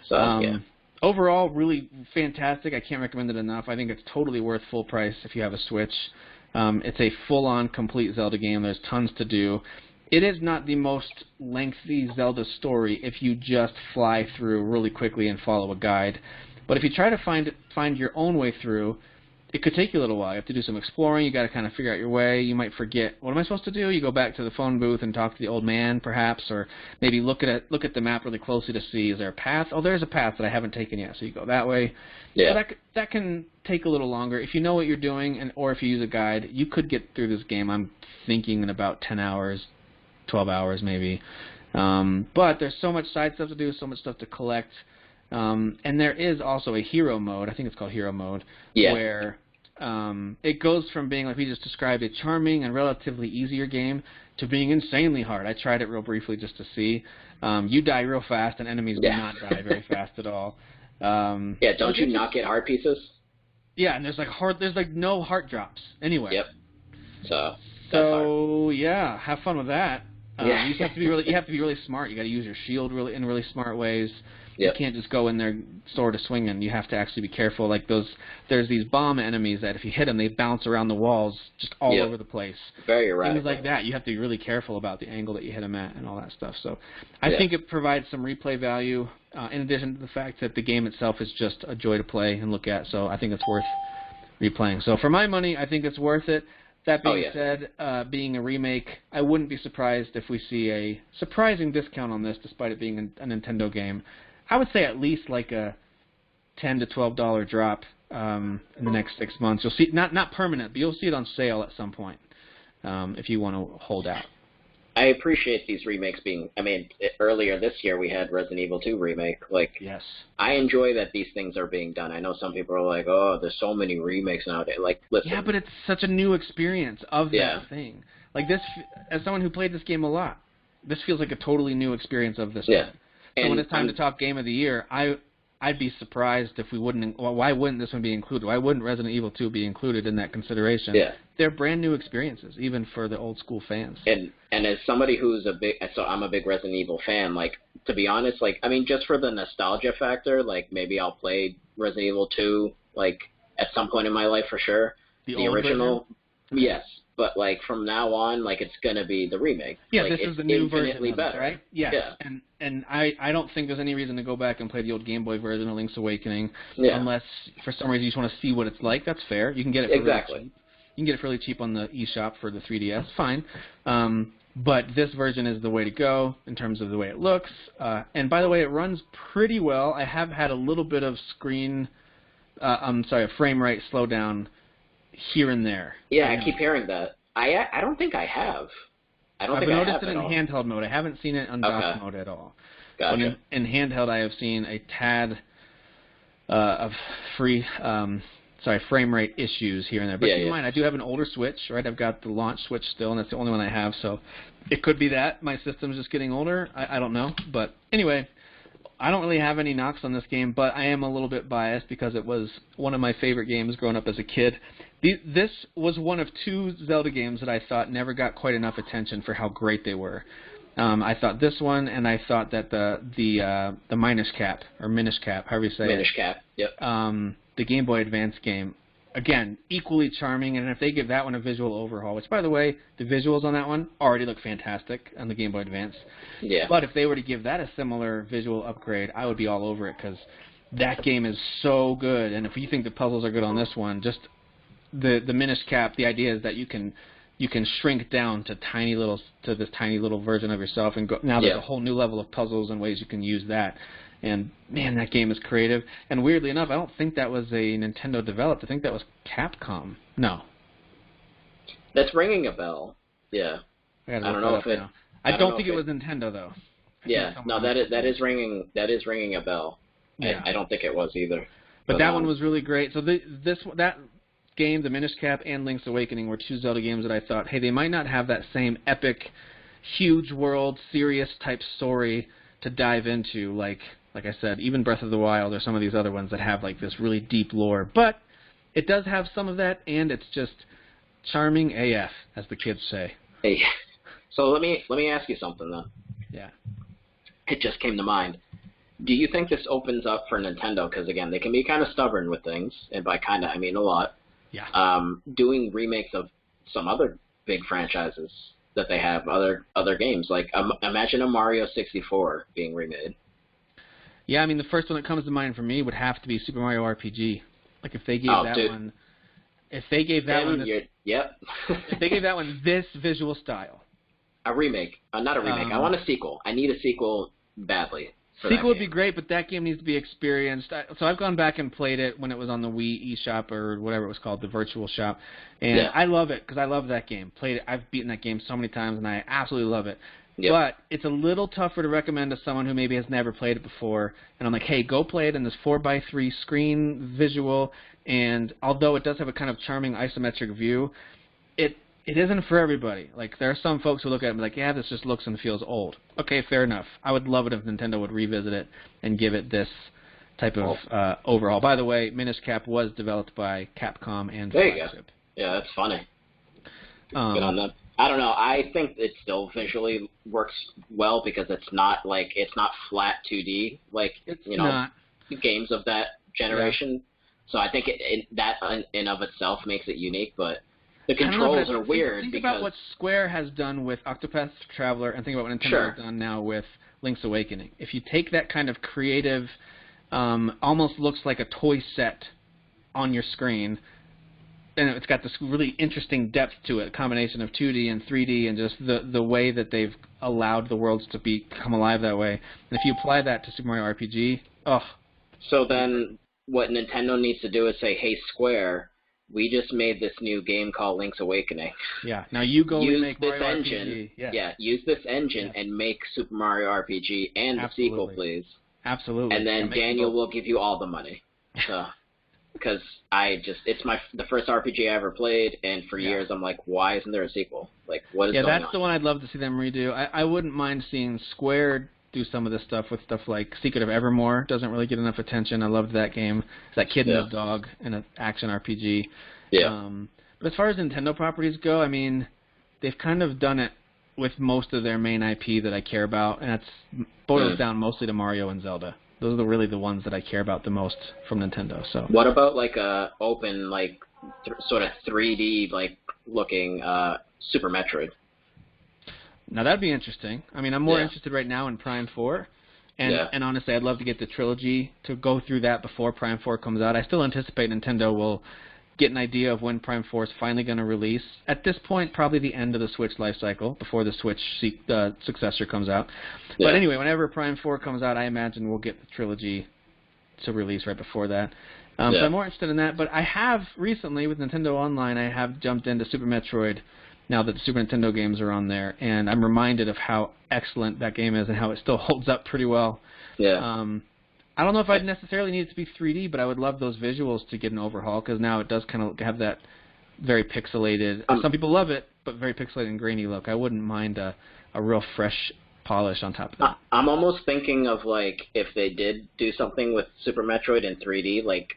So, overall, really fantastic. I can't recommend it enough. I think it's totally worth full price if you have a Switch. It's a full-on, complete Zelda game. There's tons to do. It is not the most lengthy Zelda story if you just fly through really quickly and follow a guide. But if you try to find your own way through, it could take you a little while. You have to do some exploring. You got to kind of figure out your way. You might forget, what am I supposed to do? You go back to the phone booth and talk to the old man, perhaps, or maybe look at the map really closely to see, is there a path? Oh, there's a path that I haven't taken yet, so you go that way. Yeah. So that can take a little longer. If you know what you're doing, or if you use a guide, you could get through this game, I'm thinking, in about 10 hours, 12 hours maybe. But there's so much side stuff to do, so much stuff to collect. And there is also a hero mode, I think it's called hero mode, where it goes from being, like we just described, a charming and relatively easier game to being insanely hard. I tried it real briefly just to see. You die real fast, and enemies do not die very fast at all. Don't you not get heart pieces? Yeah, and there's no heart drops anywhere. Yep. So yeah, have fun with that. You just have to be really smart. You got to use your shield in really smart ways. You can't just go in there sword swinging. You have to actually be careful. Like there's these bomb enemies that if you hit them, they bounce around the walls just all over the place. Very erratic. Things like that. You have to be really careful about the angle that you hit them at and all that stuff. So I think it provides some replay value. in addition to the fact that the game itself is just a joy to play and look at, so I think it's worth replaying. So for my money, I think it's worth it. That being said, being a remake, I wouldn't be surprised if we see a surprising discount on this, despite it being a Nintendo game. I would say at least like a $10 to $12 drop in the next 6 months. You'll see, not permanent, but you'll see it on sale at some point if you want to hold out. I appreciate these remakes being. I mean, earlier this year we had Resident Evil 2 remake. Like, yes, I enjoy that these things are being done. I know some people are like, "Oh, there's so many remakes nowadays." Like, listen. Yeah, but it's such a new experience of that thing. Like this, as someone who played this game a lot, this feels like a totally new experience of this. Yeah. Game. So when it's time to talk Game of the Year, I'd be surprised if we wouldn't. Well, why wouldn't this one be included? Why wouldn't Resident Evil 2 be included in that consideration? Yeah. They're brand new experiences, even for the old school fans. And as somebody who's I'm a big Resident Evil fan. Like, to be honest, like, I mean, just for the nostalgia factor, like, maybe I'll play Resident Evil 2, like, at some point in my life for sure. The original, version? Yes. But, like, from now on, like, it's going to be the remake. Yeah, like, this is the new version of better. It, right? Yes. Yeah. And I don't think there's any reason to go back and play the old Game Boy version of Link's Awakening unless, for some reason, you just want to see what it's like. That's fair. You can get it for really cheap. You can get it fairly cheap on the eShop for the 3DS. Fine. But this version is the way to go in terms of the way it looks. And, by the way, it runs pretty well. I have had a little bit of a frame rate slowdown here and there. Yeah, I keep hearing that. I don't think I have. I've noticed it in handheld mode. I haven't seen it on DOS mode at all. Gotcha. But in handheld, I have seen a tad of frame rate issues here and there. But keep in mind, I do have an older Switch, right? I've got the launch Switch still, and that's the only one I have. So it could be that my system's just getting older. I don't know. But anyway, I don't really have any knocks on this game, but I am a little bit biased because it was one of my favorite games growing up as a kid. This was one of two Zelda games that I thought never got quite enough attention for how great they were. I thought this one, and I thought that the Minish Cap, however you say it. Minish Cap, yep. The Game Boy Advance game, again, equally charming, and if they give that one a visual overhaul, which, by the way, the visuals on that one already look fantastic on the Game Boy Advance. Yeah. But if they were to give that a similar visual upgrade, I would be all over it because that game is so good, and if you think the puzzles are good on this one, just the Minish Cap, the idea is that you can shrink down to this tiny little version of yourself, and now there's a whole new level of puzzles and ways you can use that. And man, that game is creative. And weirdly enough, I don't think that was a Nintendo developed. I think that was Capcom. No. That's ringing a bell. Yeah. I don't know if it. I don't think it was Nintendo though. Yeah. No, that is ringing a bell. Yeah. I don't think it was either. But that one was really great. So that game, the Minish Cap and Link's Awakening, were two Zelda games that I thought, hey, they might not have that same epic, huge world, serious type story to dive into, like I said, even Breath of the Wild or some of these other ones that have like this really deep lore. But it does have some of that, and it's just charming AF, as the kids say. Hey, so let me ask you something then. Yeah. It just came to mind. Do you think this opens up for Nintendo? Because again, they can be kind of stubborn with things, and by kind of I mean a lot. Yeah. Doing remakes of some other big franchises that they have, other games. Like, imagine a Mario 64 being remade. Yeah, I mean, the first one that comes to mind for me would have to be Super Mario RPG. Like, if they gave one... If they gave that one... Yep. If they gave that one this visual style. A remake. Not a remake. I want a sequel. I need a sequel badly. Sequel would be great, but that game needs to be experienced. So I've gone back and played it when it was on the Wii eShop or whatever it was called, the Virtual Shop, and I love it because I love that game. Played it. I've beaten that game so many times, and I absolutely love it. Yep. But it's a little tougher to recommend to someone who maybe has never played it before. And I'm like, hey, go play it in this 4x3 screen visual. And although it does have a kind of charming isometric view, it isn't for everybody. Like, there are some folks who look at it and be like, yeah, this just looks and feels old. Okay, fair enough. I would love it if Nintendo would revisit it and give it this type of overhaul. By the way, Minish Cap was developed by Capcom and there you go. Yeah, that's funny. Good on them. I don't know. I think it still visually works well because it's not flat 2D like games of that generation. Yeah. So I think that in of itself makes it unique, but the controls are weird. Think about what Square has done with Octopath Traveler, and think about what Nintendo has done now with Link's Awakening. If you take that kind of creative, almost looks like a toy set on your screen, and it's got this really interesting depth to it, a combination of 2D and 3D, and just the way that they've allowed the worlds to come alive that way. And if you apply that to Super Mario RPG, So then what Nintendo needs to do is say, hey, Square, we just made this new game called Link's Awakening. Yeah, now you go use remake this Mario engine. RPG. Yeah, use this engine and make Super Mario RPG and the sequel, please. Absolutely. And then Daniel will give you all the money. So, because it's the first RPG I ever played, and for years I'm like, why isn't there a sequel? Like, what is going on? Yeah, that's the one I'd love to see them redo. I wouldn't mind seeing Square do some of this stuff with stuff like Secret of Evermore. Doesn't really get enough attention. I loved that game. It's that kid and his dog in an action RPG. Yeah. But as far as Nintendo properties go, I mean, they've kind of done it with most of their main IP that I care about, and that's boils down mostly to Mario and Zelda. Those are really the ones that I care about the most from Nintendo. So. What about like a open, like sort of 3D like looking Super Metroid? Now that'd be interesting. I mean, I'm more interested right now in Prime 4, and honestly, I'd love to get the trilogy to go through that before Prime 4 comes out. I still anticipate Nintendo will get an idea of when Prime 4 is finally going to release. At this point, probably the end of the Switch life cycle, before the Switch successor comes out. Yeah. But anyway, whenever Prime 4 comes out, I imagine we'll get the trilogy to release right before that. So I'm more interested in that. But I have recently, with Nintendo Online, I have jumped into Super Metroid now that the Super Nintendo games are on there, and I'm reminded of how excellent that game is and how it still holds up pretty well. Yeah. I don't know if I'd necessarily need it to be 3D, but I would love those visuals to get an overhaul, because now it does kind of have that very pixelated, some people love it, but very pixelated and grainy look. I wouldn't mind a real fresh polish on top of that. I'm almost thinking of, like, if they did do something with Super Metroid in 3D, like,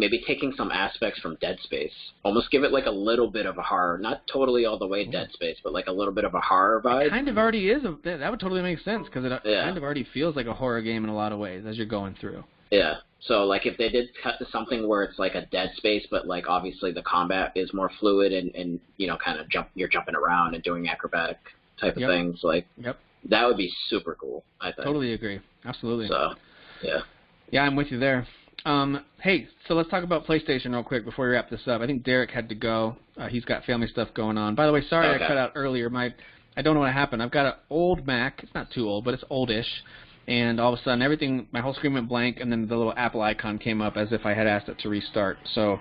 maybe taking some aspects from Dead Space. Almost give it, like, a little bit of a horror. Not totally all the way Dead Space, but, like, a little bit of a horror vibe. It kind of already is. That would totally make sense, because it kind of already feels like a horror game in a lot of ways as you're going through. Yeah. So, like, if they did cut to something where it's, like, a Dead Space, but, like, obviously the combat is more fluid and you know, kind of you're jumping around and doing acrobatic type of things, like, that would be super cool, I think. Totally agree. Absolutely. So, yeah. Yeah, I'm with you there. Hey, so let's talk about PlayStation real quick before we wrap this up. I think Derek had to go. He's got family stuff going on. By the way, sorry I cut out earlier. I don't know what happened. I've got an old Mac. It's not too old, but it's oldish. And all of a sudden, my whole screen went blank, and then the little Apple icon came up as if I had asked it to restart. So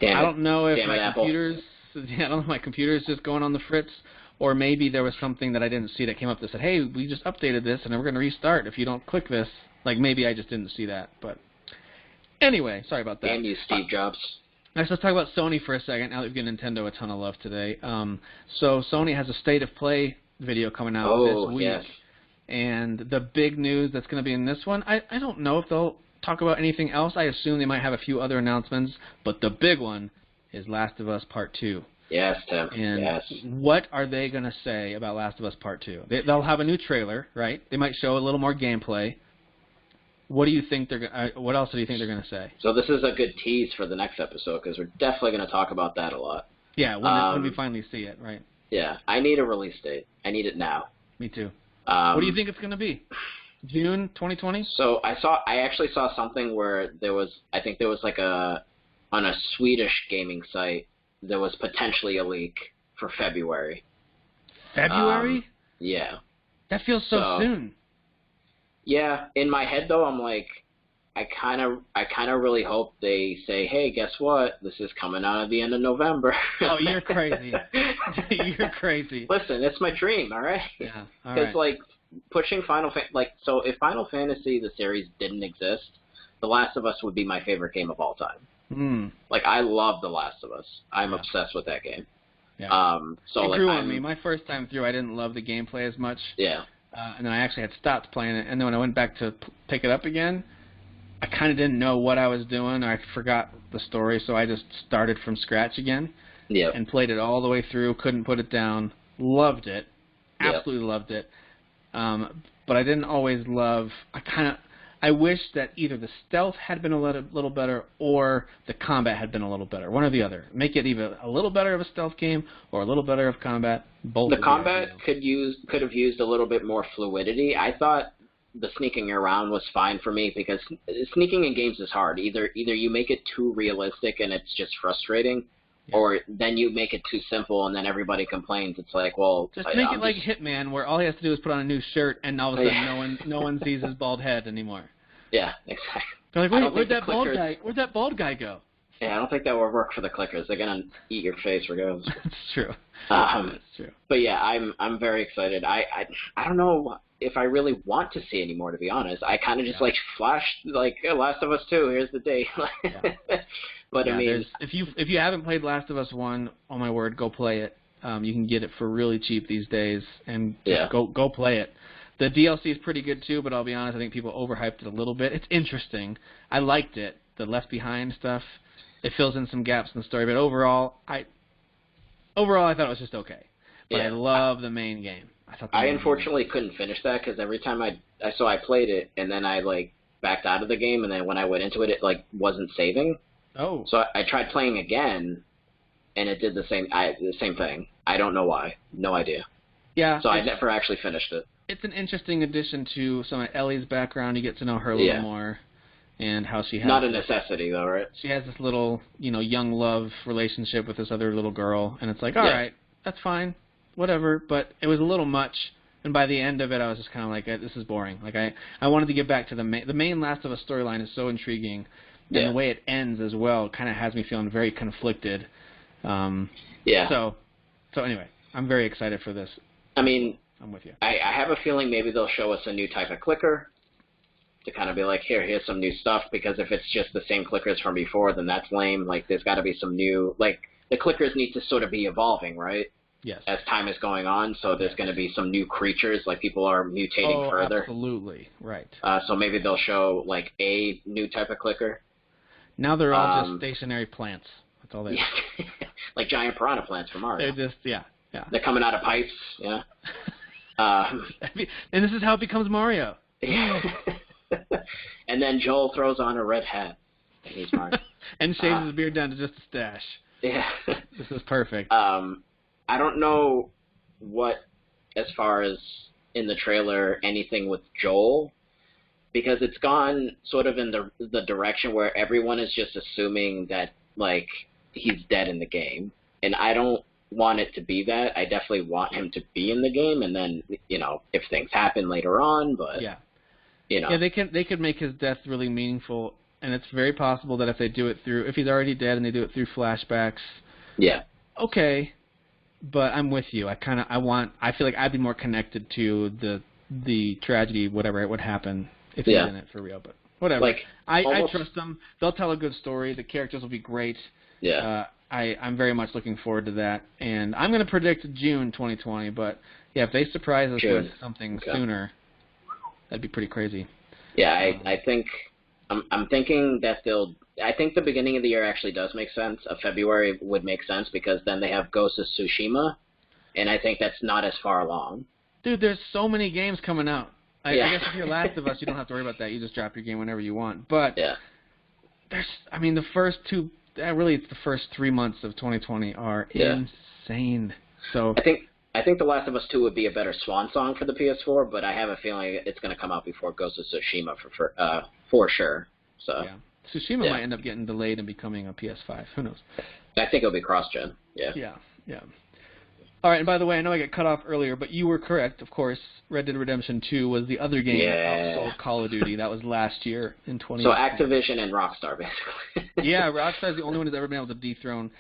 I don't know if my computer's just going on the fritz, or maybe there was something that I didn't see that came up that said, hey, we just updated this, and we're going to restart if you don't click this. Like, maybe I just didn't see that, but... Anyway, sorry about that. Damn you, Steve Jobs. Next, let's talk about Sony for a second, now that we've given Nintendo a ton of love today. So Sony has a State of Play video coming out this week. Yes. And the big news that's going to be in this one, I don't know if they'll talk about anything else. I assume they might have a few other announcements, but the big one is Last of Us Part 2. Yes, Tim. And what are they going to say about Last of Us Part 2? They'll have a new trailer, right? They might show a little more gameplay. What do you think what else do you think they're going to say? So this is a good tease for the next episode, because we're definitely going to talk about that a lot. Yeah, when we finally see it, right? Yeah, I need a release date. I need it now. Me too. What do you think it's going to be? June 2020? So I actually saw something where I think there was like on a Swedish gaming site, there was potentially a leak for February. February? Yeah. That feels so soon. Yeah, in my head though, I'm like, I kind of really hope they say, hey, guess what? This is coming out at the end of November. Oh, you're crazy. You're crazy. Listen, it's my dream, all right? Yeah, all right. Because, like, pushing so if Final Fantasy, the series, didn't exist, The Last of Us would be my favorite game of all time. Like, I love The Last of Us. I'm obsessed with that game. Yeah. So it grew on me. My first time through, I didn't love the gameplay as much. Yeah. And then I actually had stopped playing it, and then when I went back to pick it up again, I kind of didn't know what I was doing. I forgot the story, so I just started from scratch again and played it all the way through, couldn't put it down, loved it, absolutely loved it. But I didn't always love – I wish that either the stealth had been a little better or the combat had been a little better. One or the other. Make it either a little better of a stealth game or a little better of combat. Both. The combat could have used a little bit more fluidity. I thought the sneaking around was fine for me because sneaking in games is hard. Either you make it too realistic and it's just frustrating, or then you make it too simple and then everybody complains. It's like, well, just make it like Hitman, where all he has to do is put on a new shirt and all of a sudden no one sees his bald head anymore. Yeah, exactly. They're like, where'd that bald guy go? Yeah, I don't think that will work for the clickers. They're gonna eat your face regardless. That's true. That's true. But yeah, I'm very excited. I don't know if I really want to see any more, to be honest. I kind of just flashed like Last of Us 2. Here's the date. But I mean, if you haven't played Last of Us 1, oh my word, go play it. You can get it for really cheap these days, and go play it. The DLC is pretty good too, but I'll be honest, I think people overhyped it a little bit. It's interesting. I liked it. The Left Behind stuff, it fills in some gaps in the story, but overall I thought it was just okay. But I love the main game. I unfortunately couldn't finish that because every time I played it and then I backed out of the game, and then when I went into it, it wasn't saving. Oh. So I tried playing again, and it did the same thing. I don't know why. No idea. Yeah. So I never actually finished it. It's an interesting addition to some of Ellie's background. You get to know her a little more, and how she has. Not a necessity though, right? She has this little, young love relationship with this other little girl, and it's like, all right, that's fine, whatever. But it was a little much, and by the end of it, I was just kind of like, this is boring. Like I wanted to get back to the main Last of Us storyline is so intriguing. And the way it ends as well kind of has me feeling very conflicted. So anyway, I'm very excited for this. I mean, I'm with you. I have a feeling maybe they'll show us a new type of clicker to kind of be like, here's some new stuff, because if it's just the same clickers from before, then that's lame. There's got to be some new, the clickers need to sort of be evolving, right? Yes. As time is going on, so there's going to be some new creatures, people are mutating further. Absolutely, right. So maybe they'll show, a new type of clicker. Now they're all just stationary plants. That's all they are. Like giant piranha plants from Mario. They're just, yeah. They're coming out of pipes, yeah. And this is how it becomes Mario. And then Joel throws on a red hat, and he's Mario. And shaves his beard down to just a stash. Yeah. This is perfect. I don't know what, as far as in the trailer, anything with Joel, because it's gone sort of in the direction where everyone is just assuming that, he's dead in the game. And I don't want it to be that. I definitely want him to be in the game, and then, if things happen later on, but... Yeah. Yeah, they could make his death really meaningful, and it's very possible that if they do it if he's already dead and they do it through flashbacks... Yeah. Okay, but I'm with you. I feel like I'd be more connected to the tragedy, whatever it would happen if he's in it for real, but whatever. I trust them. They'll tell a good story. The characters will be great. Yeah. I'm very much looking forward to that, and I'm going to predict June 2020, but yeah, if they surprise us with something sooner, that'd be pretty crazy. Yeah, I think I'm thinking that I think the beginning of the year actually does make sense. February would make sense because then they have Ghost of Tsushima, and I think that's not as far along. Dude, there's so many games coming out. I guess if you're Last of Us, you don't have to worry about that. You just drop your game whenever you want. But the first two, really, it's the first 3 months of 2020 are insane. So I think The Last of Us 2 would be a better swan song for the PS4, but I have a feeling it's going to come out before Ghost of Tsushima for sure. So Tsushima might end up getting delayed and becoming a PS5. Who knows? I think it'll be cross-gen. Yeah. Yeah. All right, and by the way, I know I got cut off earlier, but you were correct. Of course, Red Dead Redemption 2 was the other game that outsold Call of Duty. That was last year in 2018. So Activision and Rockstar, basically. Yeah, Rockstar is the only one who's ever been able to dethrone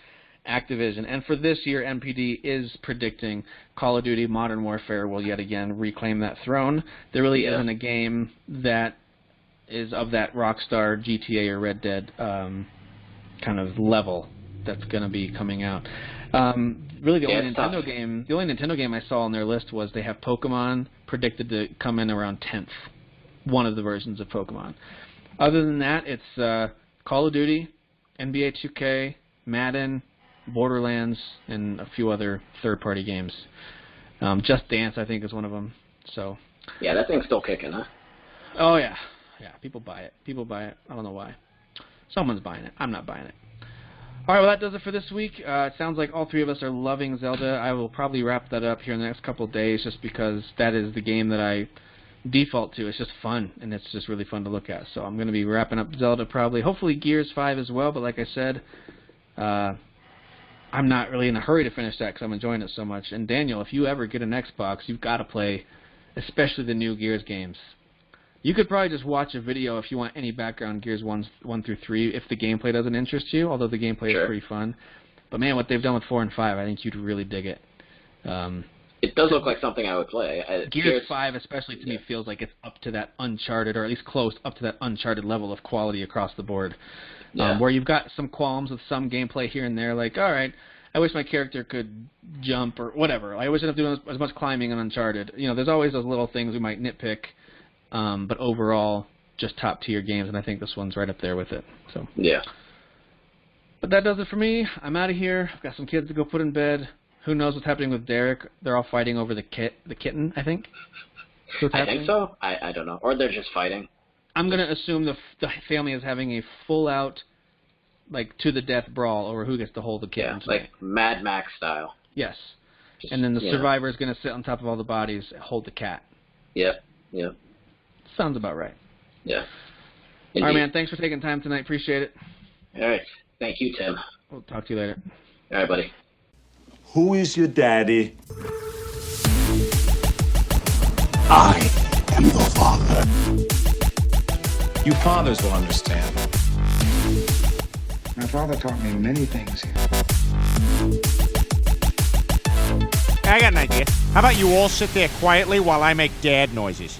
Activision. And for this year, MPD is predicting Call of Duty Modern Warfare will yet again reclaim that throne. There really isn't a game that is of that Rockstar, GTA, or Red Dead kind of level that's going to be coming out. Really, the only Nintendo game I saw on their list was they have Pokemon predicted to come in around 10th. One of the versions of Pokemon. Other than that, it's Call of Duty, NBA 2K, Madden, Borderlands, and a few other third-party games. Just Dance, I think, is one of them. So. Yeah, that thing's still kicking, huh? Oh yeah. Yeah, people buy it. People buy it. I don't know why. Someone's buying it. I'm not buying it. All right, well, that does it for this week. It sounds like all three of us are loving Zelda. I will probably wrap that up here in the next couple of days just because that is the game that I default to. It's just fun, and it's just really fun to look at. So I'm going to be wrapping up Zelda probably. Hopefully Gears 5 as well, but like I said, I'm not really in a hurry to finish that because I'm enjoying it so much. And Daniel, if you ever get an Xbox, you've got to play especially the new Gears games. You could probably just watch a video if you want any background Gears 1 through 3 if the gameplay doesn't interest you, although the gameplay is pretty fun. But man, what they've done with 4 and 5, I think you'd really dig it. It does look like something I would play. Gears 5 especially to me feels like it's up to that Uncharted, or at least close up to that Uncharted level of quality across the board. Where you've got some qualms with some gameplay here and there, like, all right, I wish my character could jump or whatever. I wish I'd have doing as much climbing in Uncharted. You know, there's always those little things we might nitpick. But overall, just top-tier games, and I think this one's right up there with it. So yeah. But that does it for me. I'm out of here. I've got some kids to go put in bed. Who knows what's happening with Derek? They're all fighting over the kitten, I think. I think so. I don't know. Or they're just fighting. I'm going to assume the family is having a full-out, like, to-the-death brawl over who gets to hold the kitten. Yeah, like Mad Max style. Yes. And then the survivor is going to sit on top of all the bodies and hold the cat. Yep. Sounds about right. Yeah. Indeed. All right, man. Thanks for taking time tonight. Appreciate it. All right. Thank you, Tim. We'll talk to you later. All right, buddy. Who is your daddy? I am the father. You fathers will understand. My father taught me many things here. I got an idea. How about you all sit there quietly while I make dad noises?